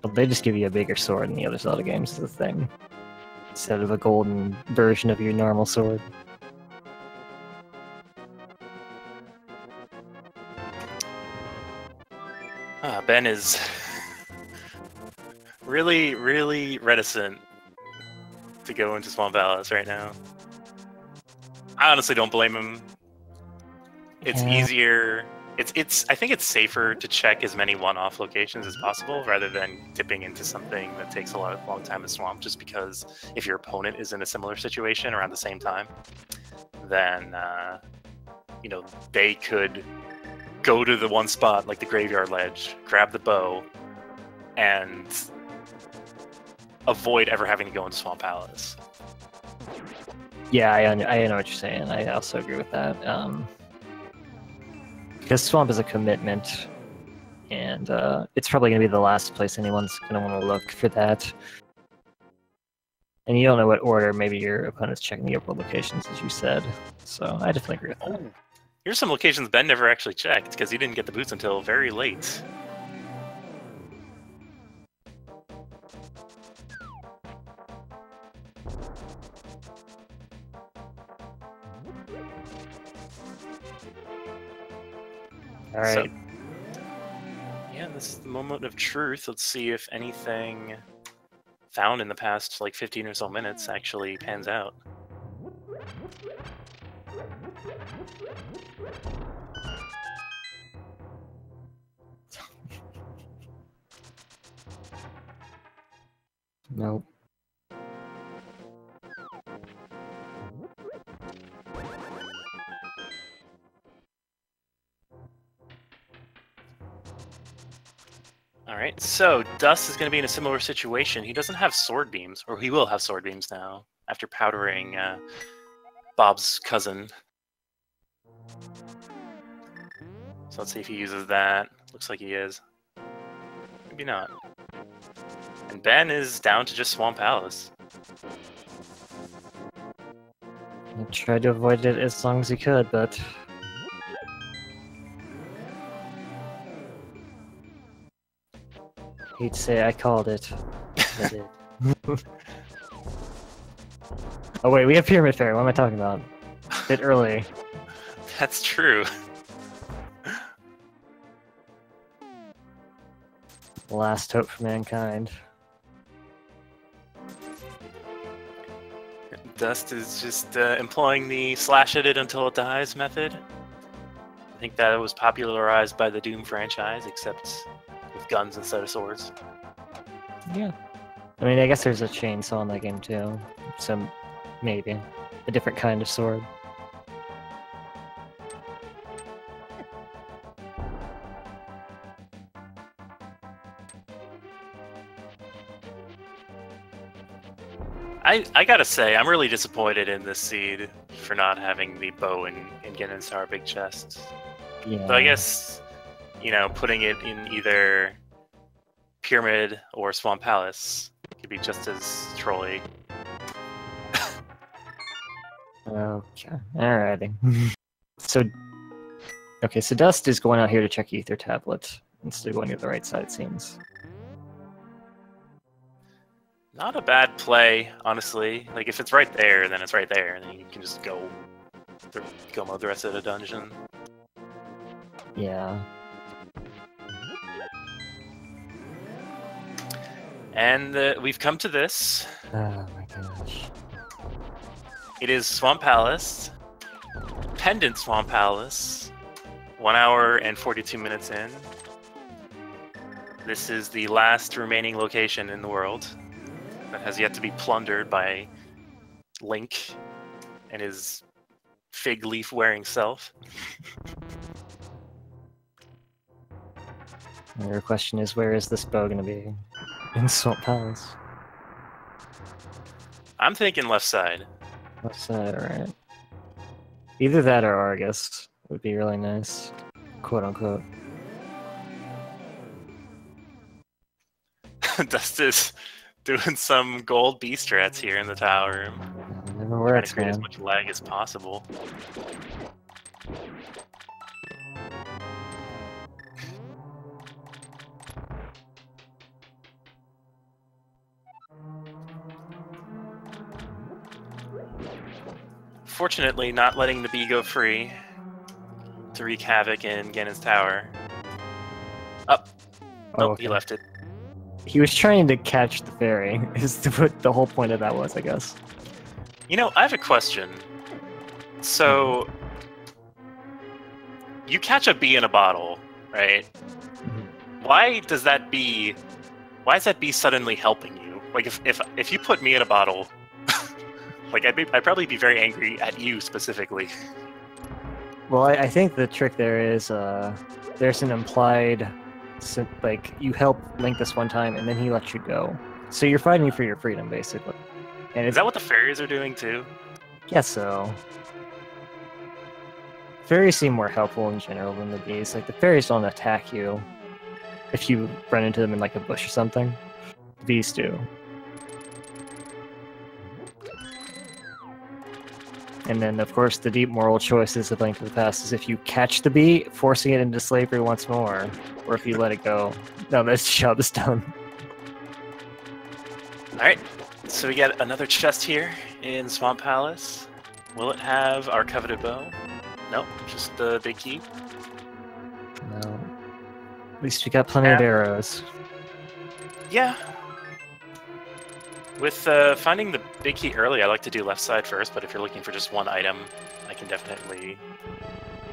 But they just give you a bigger sword in the other Zelda games is the thing. Instead of a golden version of your normal sword. Ben is really, really reticent to go into Swamp Palace right now. I honestly don't blame him. It's easier. I think it's safer to check as many one-off locations as possible rather than dipping into something that takes a long time in Swamp, just because if your opponent is in a similar situation around the same time, then they could go to the one spot like the Graveyard Ledge, grab the bow, and avoid ever having to go into Swamp Palace. Yeah, I know what you're saying. I also agree with that. Because Swamp is a commitment, and it's probably going to be the last place anyone's going to want to look for that. And you don't know what order maybe your opponent's checking the upload locations, as you said. So I definitely agree with that. Oh, here's some locations Ben never actually checked, because he didn't get the boots until very late. All right. So, yeah, this is the moment of truth. Let's see if anything found in the past, 15 or so minutes actually pans out. Nope. Alright, so Dust is going to be in a similar situation. He doesn't have sword beams, or he will have sword beams now, after powdering Bob's cousin. So let's see if he uses that. Looks like he is. Maybe not. And Ben is down to just Swamp Palace. I tried to avoid it as long as he could, but... He'd say I called it. I did. Oh wait, we have Pyramid Fairy, what am I talking about? A bit early. That's true. Last hope for mankind. Dust is just employing the slash it until it dies method. I think that was popularized by the Doom franchise, except with guns instead of swords. Yeah. I mean, I guess there's a chainsaw in that game too. So maybe a different kind of sword. I gotta say, I'm really disappointed in this seed for not having the bow in Genen's Tower Big Chest. Yeah. But I guess, you know, putting it in either Pyramid or Swamp Palace could be just as trolly. Okay. Alrighty. So, okay, so Dust is going out here to check Ether Tablet instead of going to the right side, it seems. Not a bad play, honestly. Like, if it's right there, then it's right there, and then you can just go mode the rest of the dungeon. Yeah. And we've come to this. Oh my gosh. It is Swamp Palace. Pendant Swamp Palace. 1 hour and 42 minutes in. This is the last remaining location in the world that has yet to be plundered by Link and his fig leaf wearing self. Your question is, where is this bow gonna be? In Swamp Palace. I'm thinking left side. Left side, alright. Either that or Argus would be really nice. Quote unquote. Dust is doing some gold B strats here in the tower room. Never Trying works, to create as man. much lag as possible. Fortunately, not letting the bee go free to wreak havoc in Ganon's tower. Up. Oh, Nope, okay. he left it. He was trying to catch the fairy, is what the whole point of that was, I guess. You know, I have a question. So, you catch a bee in a bottle, right? Why is that bee suddenly helping you? Like, if you put me in a bottle, like, I'd probably be very angry at you specifically. Well, I think the trick there is, there's an implied, like, you help Link this one time, and then he lets you go. So you're fighting for your freedom, basically. And Is that what the fairies are doing, too? Guess so. Fairies seem more helpful in general than the bees. Like, the fairies don't attack you if you run into them in, like, a bush or something. The bees do. And then, of course, the deep moral choices of Link to the Past is if you catch the bee, forcing it into slavery once more, or if you let it go. No, this job is done. Alright, so we got another chest here in Swamp Palace. Will it have our coveted bow? Nope, just the big key. No. At least we got plenty of arrows. Yeah. With finding the big key early, I like to do left side first, but if you're looking for just one item, I can definitely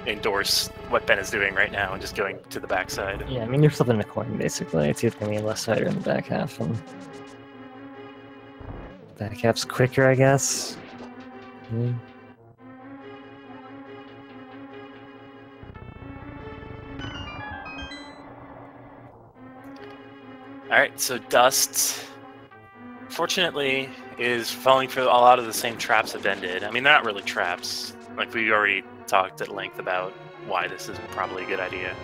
endorse what Ben is doing right now and just going to the back side. Yeah, I mean, you're flipping a coin, basically. It's either going to be left side or in the back half. And That cap's quicker, I guess. Hmm. Alright, so Dust, fortunately, is falling for a lot of the same traps that Ben did. I mean, they're not really traps. Like, we already talked at length about why this is probably a good idea.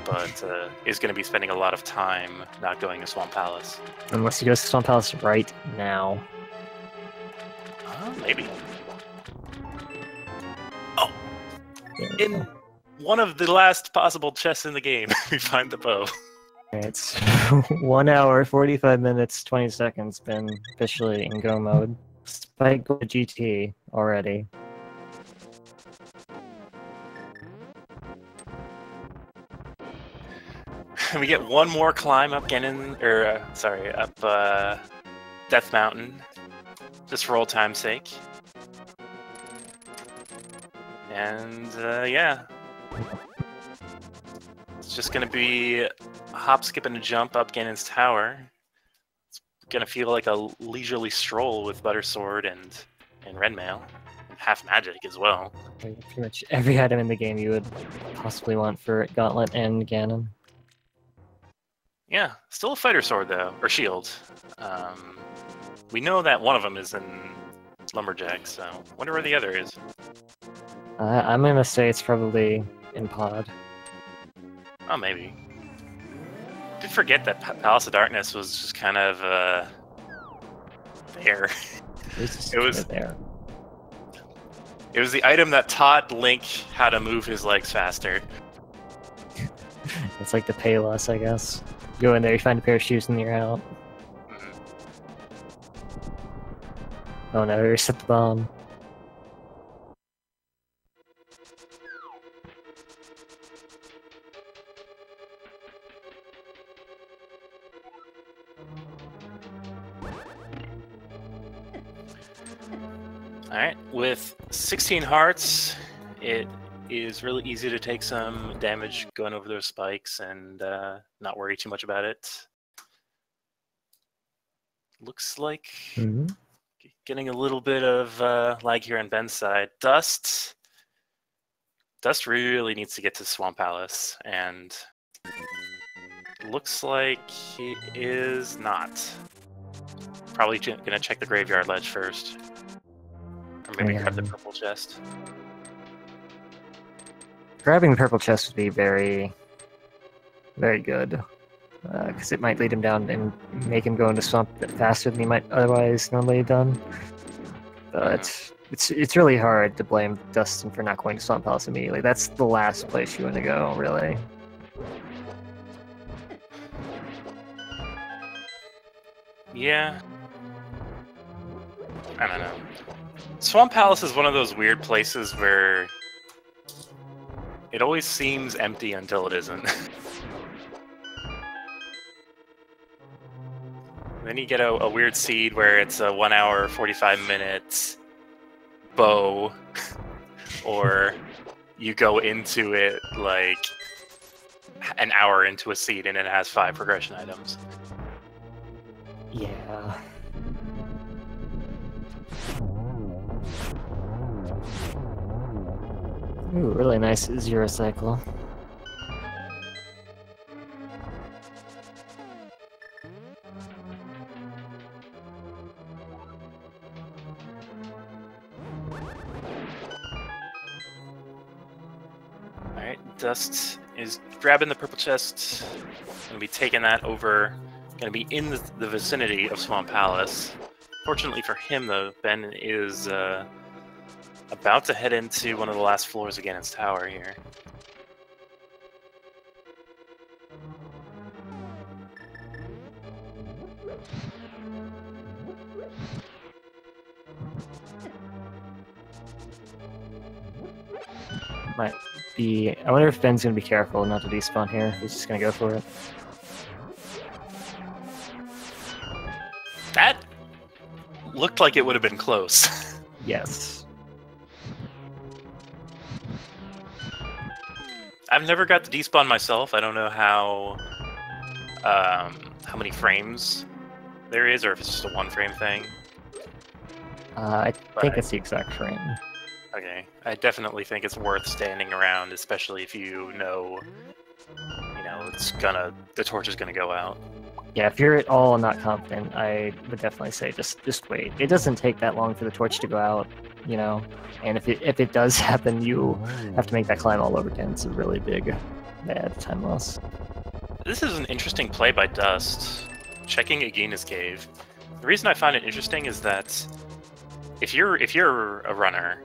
But is going to be spending a lot of time not going to Swamp Palace. Unless he goes to Swamp Palace right now. Maybe. Oh! Yeah. In one of the last possible chests in the game, we find the bow. It's 1 hour, 45 minutes, 20 seconds been officially in go mode. Spike go to GT already. We get one more climb up up Death Mountain, just for old time's sake. And yeah, it's just gonna be a hop, skip, and a jump up Ganon's tower. It's gonna feel like a leisurely stroll with Buttersword and Redmail, and half magic as well. Pretty much every item in the game you would possibly want for Gauntlet and Ganon. Yeah, still a fighter sword though, or shield. We know that one of them is in Lumberjack, so wonder where the other is. I'm gonna say it's probably in Pod. Oh, maybe. Did forget that Palace of Darkness was just kind of there. It was there. It was the item that taught Link how to move his legs faster. It's like the Payless, I guess. Go in there, you find a pair of shoes, and you're out. Oh no, we reset the bomb. Alright, with 16 hearts, it is really easy to take some damage going over those spikes and not worry too much about it. Looks like getting a little bit of lag here on Ben's side. Dust really needs to get to Swamp Palace, and looks like he is not. Probably gonna check the graveyard ledge first. Or maybe grab the purple chest. Grabbing the purple chest would be very, very good. Because it might lead him down and make him go into swamp a bit faster than he might otherwise normally have done. But it's really hard to blame Dustin for not going to Swamp Palace immediately. That's the last place you want to go, really. Yeah. I don't know. Swamp Palace is one of those weird places where it always seems empty until it isn't. Then you get a weird seed where it's a 1 hour, 45 minutes bow, or you go into it like an hour into a seed and it has 5 progression items. Yeah. Ooh, really nice zero cycle. Alright, Dust is grabbing the purple chest. Gonna be taking that over. Gonna be in the vicinity of Swamp Palace. Fortunately for him, though, Ben is about to head into one of the last floors of Ganon's tower here. Might be... I wonder if Ben's gonna be careful not to despawn here. He's just gonna go for it. That looked like it would have been close. Yes. I've never got to despawn myself. I don't know how many frames there is, or if it's just a one-frame thing. I think it's the exact frame. Okay, I definitely think it's worth standing around, especially if you know, the torch is gonna go out. Yeah, if you're at all not confident, I would definitely say just wait. It doesn't take that long for the torch to go out, and if it does happen, you have to make that climb all over again. It's a really big, bad time loss. This is an interesting play by Dust, checking Agina's cave. The reason I find it interesting is that if you're a runner,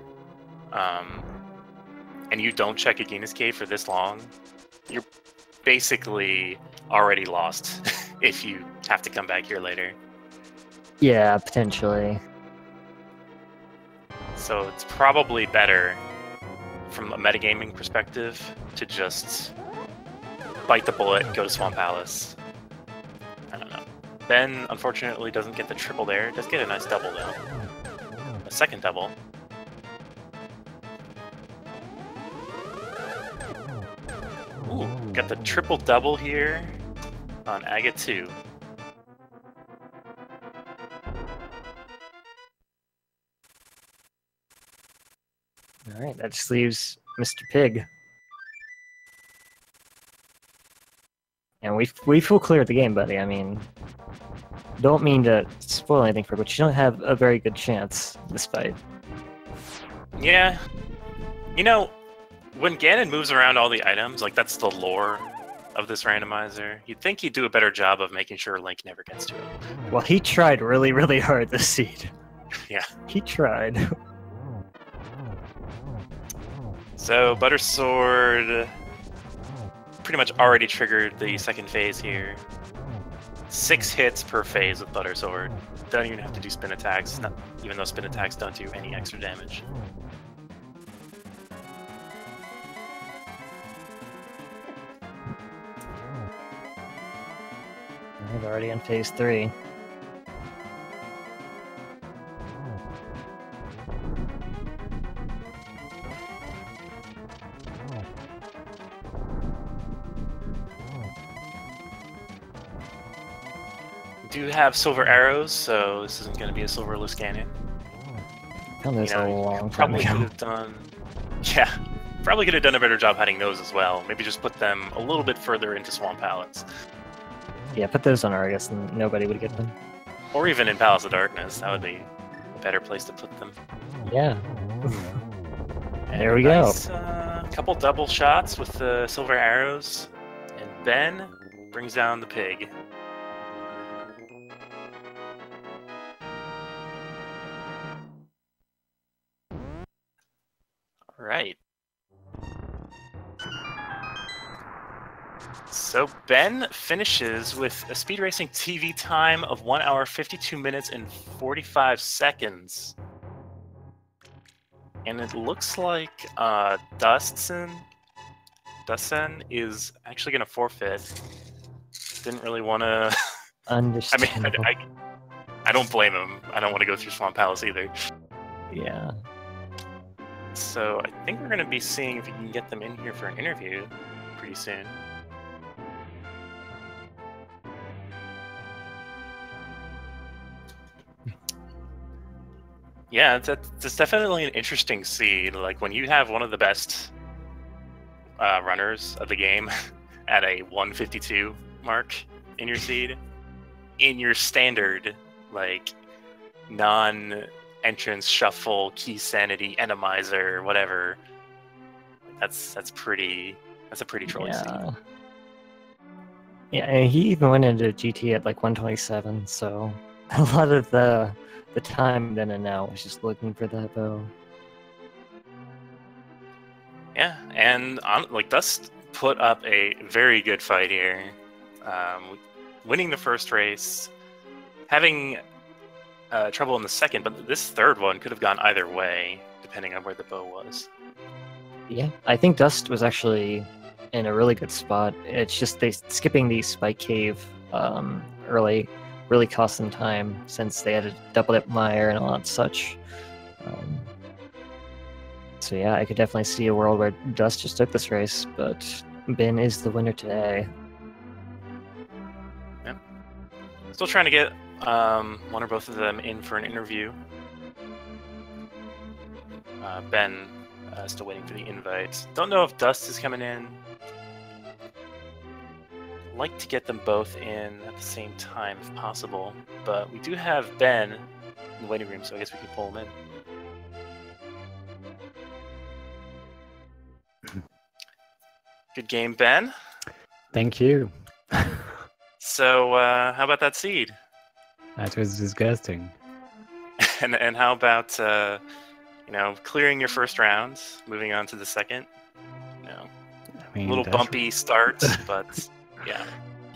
and you don't check Agina's cave for this long, you're basically already lost if you have to come back here later. Yeah, potentially. So it's probably better, from a metagaming perspective, to just bite the bullet, go to Swamp Palace. I don't know. Ben, unfortunately, doesn't get the triple there. Does get a nice double, though. A second double. Ooh, got the triple double here on Aga 2. Alright, that just leaves Mr. Pig. And we full cleared the game, buddy. I mean, don't mean to spoil anything for you, but you don't have a very good chance this fight. Yeah. When Ganon moves around all the items, like, that's the lore of this randomizer, you'd think he'd do a better job of making sure Link never gets to it. Well, he tried really, really hard this seed. Yeah. He tried. So, Butter Sword pretty much already triggered the second phase here. 6 hits per phase with Butter Sword. Don't even have to do spin attacks, even though spin attacks don't do any extra damage. We're already in phase 3. We do have silver arrows, so this isn't going to be a silverless Ganon. Found this a long time probably ago. could have done, yeah, probably could have done a better job hiding those as well. Maybe just put them a little bit further into Swamp Palace. Yeah, put those on Argus and nobody would get them. Or even in Palace of Darkness, that would be a better place to put them. Yeah. There we go. Couple double shots with the silver arrows, and Ben brings down the pig. All right. So Ben finishes with a speed racing TV time of 1 hour 52 minutes and 45 seconds. And it looks like dustsen is actually going to forfeit. Didn't really want to... Understand. I mean, I don't blame him. I don't want to go through Swamp Palace either. Yeah. So I think we're going to be seeing if we can get them in here for an interview pretty soon. Yeah, that's definitely an interesting seed. Like, when you have one of the best runners of the game at a 152 mark in your seed, in your standard, like, non-entrance shuffle, key sanity, endomizer, whatever, that's a pretty trolley seed. Yeah, and he even went into GT at like 127, so a lot of the time then and now was just looking for that bow. Yeah, and like, Dust put up a very good fight here, winning the first race, having trouble in the second, but this third one could have gone either way, depending on where the bow was. Yeah, I think Dust was actually in a really good spot. It's just skipping the spike cave early really cost them time, since they had to double dip mire and all that such. So yeah, I could definitely see a world where Dust just took this race, but Ben is the winner today. Yep. Still trying to get one or both of them in for an interview. Ben still waiting for the invite. Don't know if Dust is coming in. Like to get them both in at the same time if possible, but we do have Ben in the waiting room, so I guess we can pull him in. Good game, Ben. Thank you. So, how about that seed? That was disgusting. And how about clearing your first round, moving on to the second? I mean, a little bumpy start, but yeah.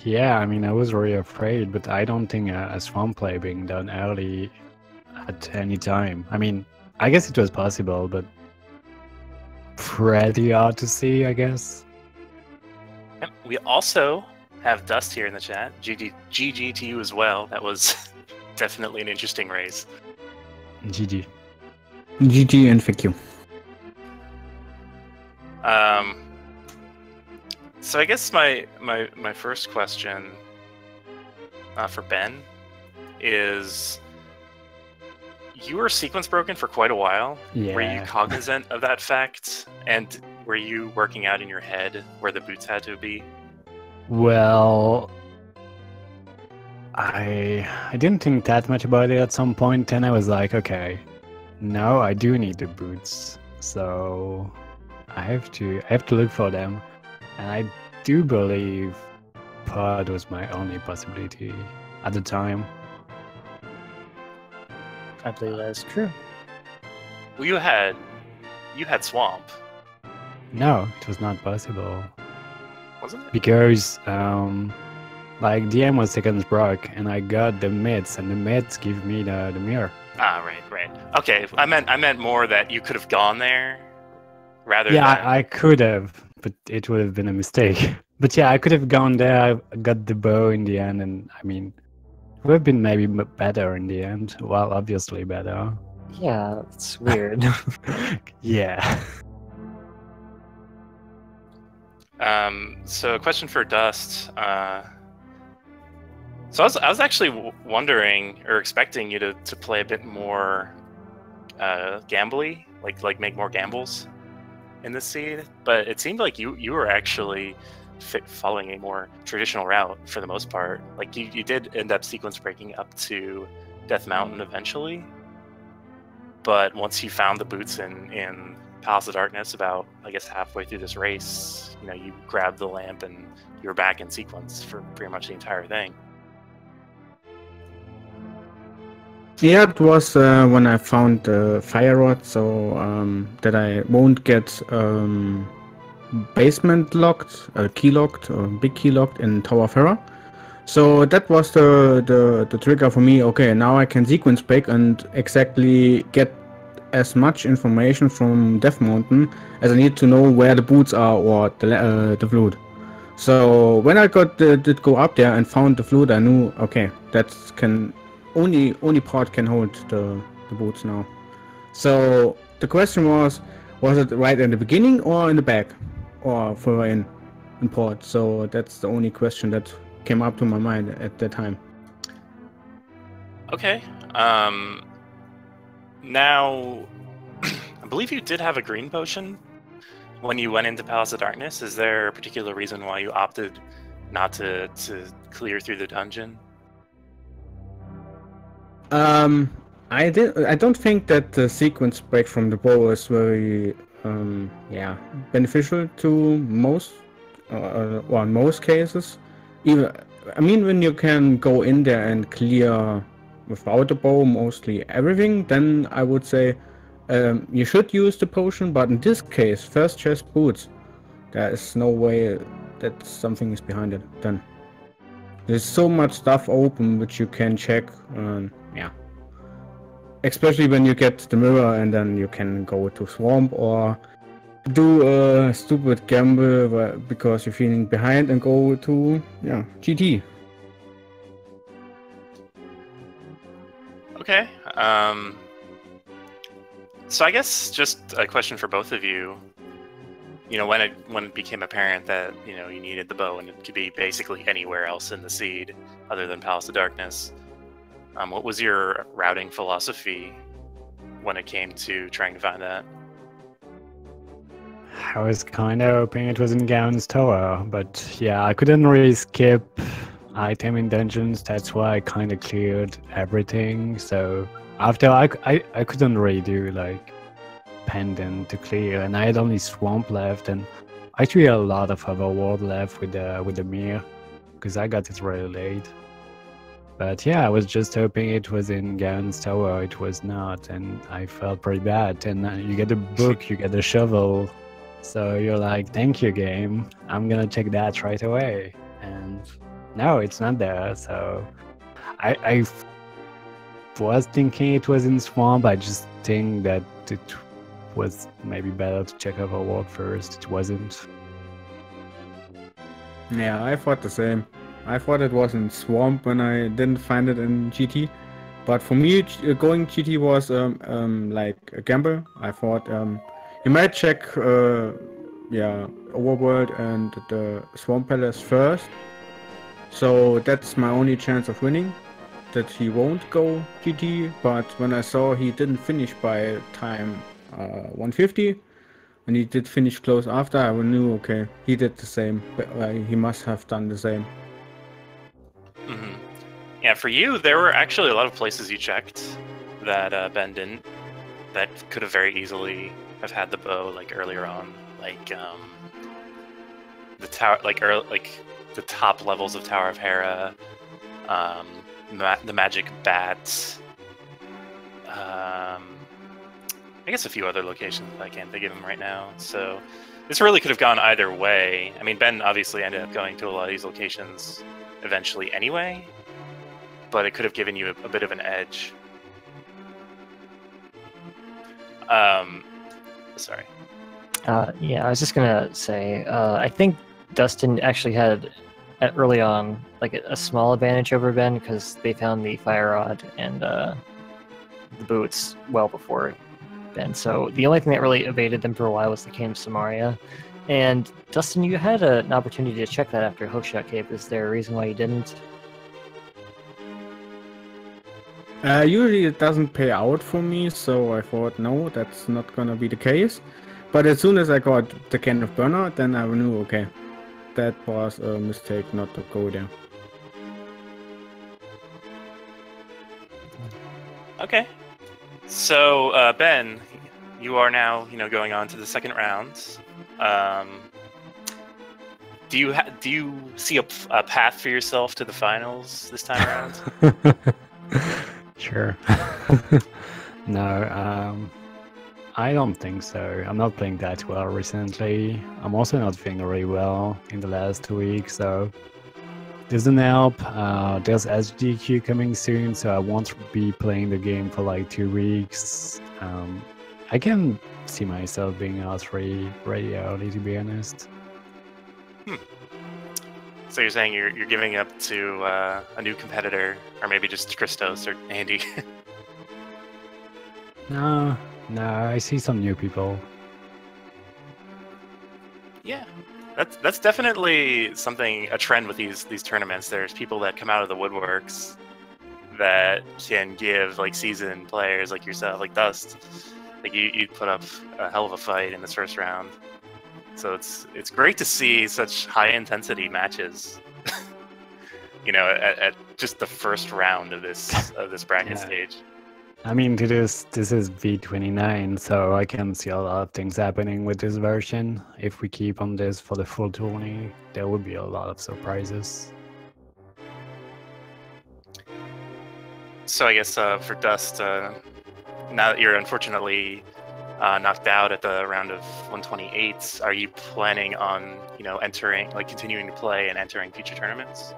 Yeah, I mean, I was really afraid, but I don't think a swamp play being done early at any time. I mean, I guess it was possible, but pretty hard to see, I guess. Yep. We also have Dust here in the chat. GG to you as well. That was definitely an interesting race. GG. GG and thank you. So I guess my first question for Ben is, you were sequence broken for quite a while. Yeah. Were you cognizant of that fact? And were you working out in your head where the boots had to be? Well, I didn't think that much about it at some point. Then I was like, okay, no, I do need the boots, so I have to look for them. And I do believe pod was my only possibility at the time. I believe that is true. Well, you had swamp, No, it was not possible. wasn't it? Because like DM was seconds broke and I got the mids and the mids give me the mirror. Ah, right. Okay, I meant more that you could have gone there rather Yeah, than... I could have, but it would have been a mistake. But yeah, I could have gone there. I got the bow in the end, and I mean, it would have been maybe better in the end. Well, obviously better. Yeah, it's weird. Yeah. So a question for Dust. So I was actually wondering or expecting you to play a bit more gambly, like make more gambles in this seed, but it seemed like you were actually following a more traditional route for the most part. Like you did end up sequence breaking up to Death Mountain eventually, but once you found the boots in Palace of Darkness, about I guess halfway through this race, you grabbed the lamp and you were back in sequence for pretty much the entire thing. Yeah, it was when I found the fire rod, so that I won't get basement locked, key locked, or big key locked in Tower Ferra. So that was the trigger for me. Okay, now I can sequence break and exactly get as much information from Death Mountain as I need to know where the boots are or the flute. So when I did go up there and found the flute, I knew, okay, that can only part can hold the boots now. So the question was it right in the beginning or in the back or further in port? So that's the only question that came up to my mind at that time. Okay. Now, I believe you did have a green potion when you went into Palace of Darkness. Is there a particular reason why you opted not to clear through the dungeon? I don't think that the sequence break from the bow is very beneficial to most or in most cases. Even I mean, when you can go in there and clear without the bow mostly everything, then I would say you should use the potion. But in this case, first chest boots, there is no way that something is behind it. Then there's so much stuff open which you can check. Especially when you get the mirror and then you can go to Swamp or do a stupid gamble because you're feeling behind and go to GT. Okay. So I guess just a question for both of you. When it became apparent that you needed the bow and it could be basically anywhere else in the seed other than Palace of Darkness, What was your routing philosophy when it came to trying to find that? I was kind of hoping it was in Gaon's Tower, but yeah, I couldn't really skip item in dungeons. That's why I kind of cleared everything. So after I couldn't really do like pendant to clear, and I had only swamp left, and actually a lot of overworld left with the mirror, because I got it really late. But yeah, I was just hoping it was in Gaon's Tower. It was not, and I felt pretty bad. And you get a book, you get a shovel, so you're like, thank you, game. I'm gonna check that right away. And no, it's not there. So I was thinking it was in Swamp. I just think that it was maybe better to check Overworld first. It wasn't. Yeah, I thought the same. I thought it was in Swamp when I didn't find it in GT. But for me, going GT was like a gamble. I thought you might check yeah, Overworld and the Swamp Palace first. So that's my only chance of winning. That he won't go GT. But when I saw he didn't finish by time 150, and he did finish close after, I knew, okay, he did the same. He must have done the same. Mm-hmm. Yeah, for you, there were actually a lot of places you checked that Ben didn't. That could have very easily have had the bow like earlier on, like the tower, like the top levels of Tower of Hera, the magic bat. I guess a few other locations I can't think of them right now. So this really could have gone either way. I mean, Ben obviously ended up going to a lot of these locations eventually anyway, but it could have given you a bit of an edge. Sorry. Yeah, I was just gonna say, I think Dustin actually had early on like a small advantage over Ben because they found the fire rod and the boots well before Ben. So the only thing that really evaded them for a while was the Cave of Samaria. And Dustin, you had an opportunity to check that after Hookshot Cave. Is there a reason why you didn't? Usually it doesn't pay out for me, so I thought, no, that's not gonna be the case. But as soon as I got the can of burner, then I knew, okay, that was a mistake not to go there. Okay. So, Ben, you are now, going on to the second round. Do you see a path for yourself to the finals this time around? Sure. No, I don't think so. I'm not playing that well recently. I'm also not feeling really well in the last 2 weeks, so doesn't help. There's SGQ coming soon, so I won't be playing the game for like 2 weeks. I can see myself being R3 really early, to be honest. So you're saying you're giving up to a new competitor, or maybe just Christos or Andy? No, I see some new people. Yeah, that's definitely a trend with these tournaments. There's people that come out of the woodworks that can give like seasoned players like yourself, like Dust. Like you put up a hell of a fight in this first round. So it's great to see such high intensity matches. At just the first round of this bracket stage. I mean, this is V29, so I can see a lot of things happening with this version. If we keep on this for the full tourney, there will be a lot of surprises. So I guess for Dust, now that you're unfortunately knocked out at the round of 128, are you planning on continuing to play and entering future tournaments?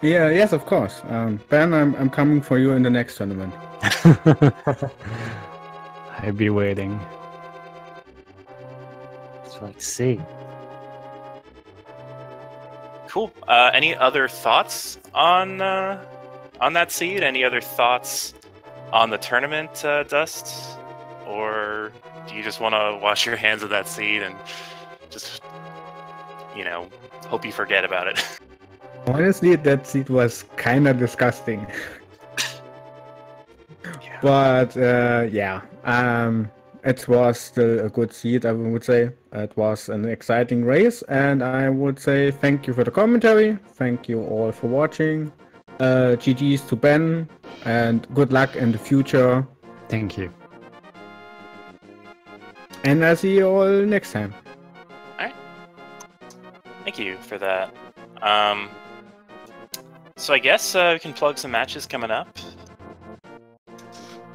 Yeah, yes, of course. Ben, I'm coming for you in the next tournament. I'll be waiting. It's like, see. Cool. Any other thoughts on that seed? Any other thoughts on the tournament, Dust? Or do you just want to wash your hands of that seed and just, hope you forget about it? Honestly, that seed was kind of disgusting. But yeah, it was still a good seed, I would say. It was an exciting race, and I would say thank you for the commentary. Thank you all for watching. GG's to Ben, and good luck in the future. Thank you. And I'll see you all next time. Alright. Thank you for that. So I guess we can plug some matches coming up.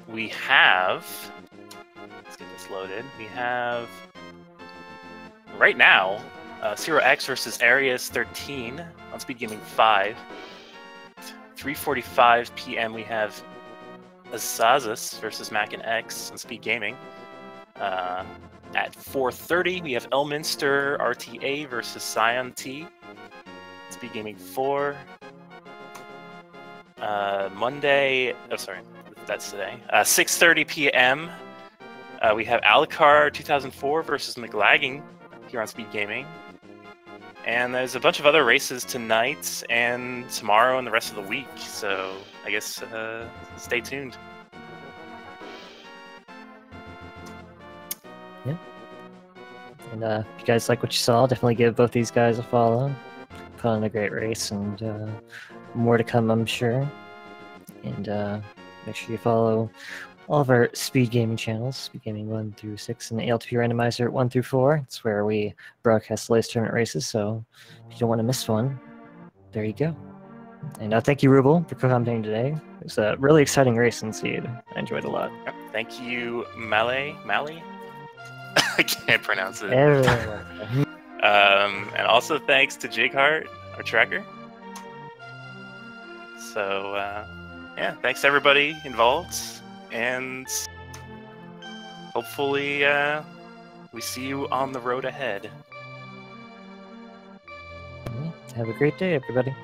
We have... Let's get this loaded. We have... Right now, 0x versus Arius 13 on Speed Gaming 5. 3:45 p.m. we have Azazus versus Mac and X on Speed Gaming. At 4:30 we have Elminster RTA versus Scion T. Speed Gaming 4. Monday, oh sorry, that's today. 6:30 p.m. We have Alicar 2004 versus McLagging here on Speed Gaming. And there's a bunch of other races tonight and tomorrow and the rest of the week. So I guess stay tuned. Yeah. And if you guys like what you saw, definitely give both these guys a follow. Put on a great race, and more to come, I'm sure. And make sure you follow all of our Speed Gaming channels, Speed Gaming 1 through 6, and the ALTTPR Randomizer 1 through 4. It's where we broadcast the latest tournament races, so if you don't want to miss one, there you go. And thank you, Rubel, for commentating today. It was a really exciting race in Seed. I enjoyed it a lot. Thank you, Mally? I can't pronounce it. And also thanks to Jake Hart, our tracker. So, yeah, thanks to everybody involved. And hopefully we see you on the road ahead. Have a great day, everybody.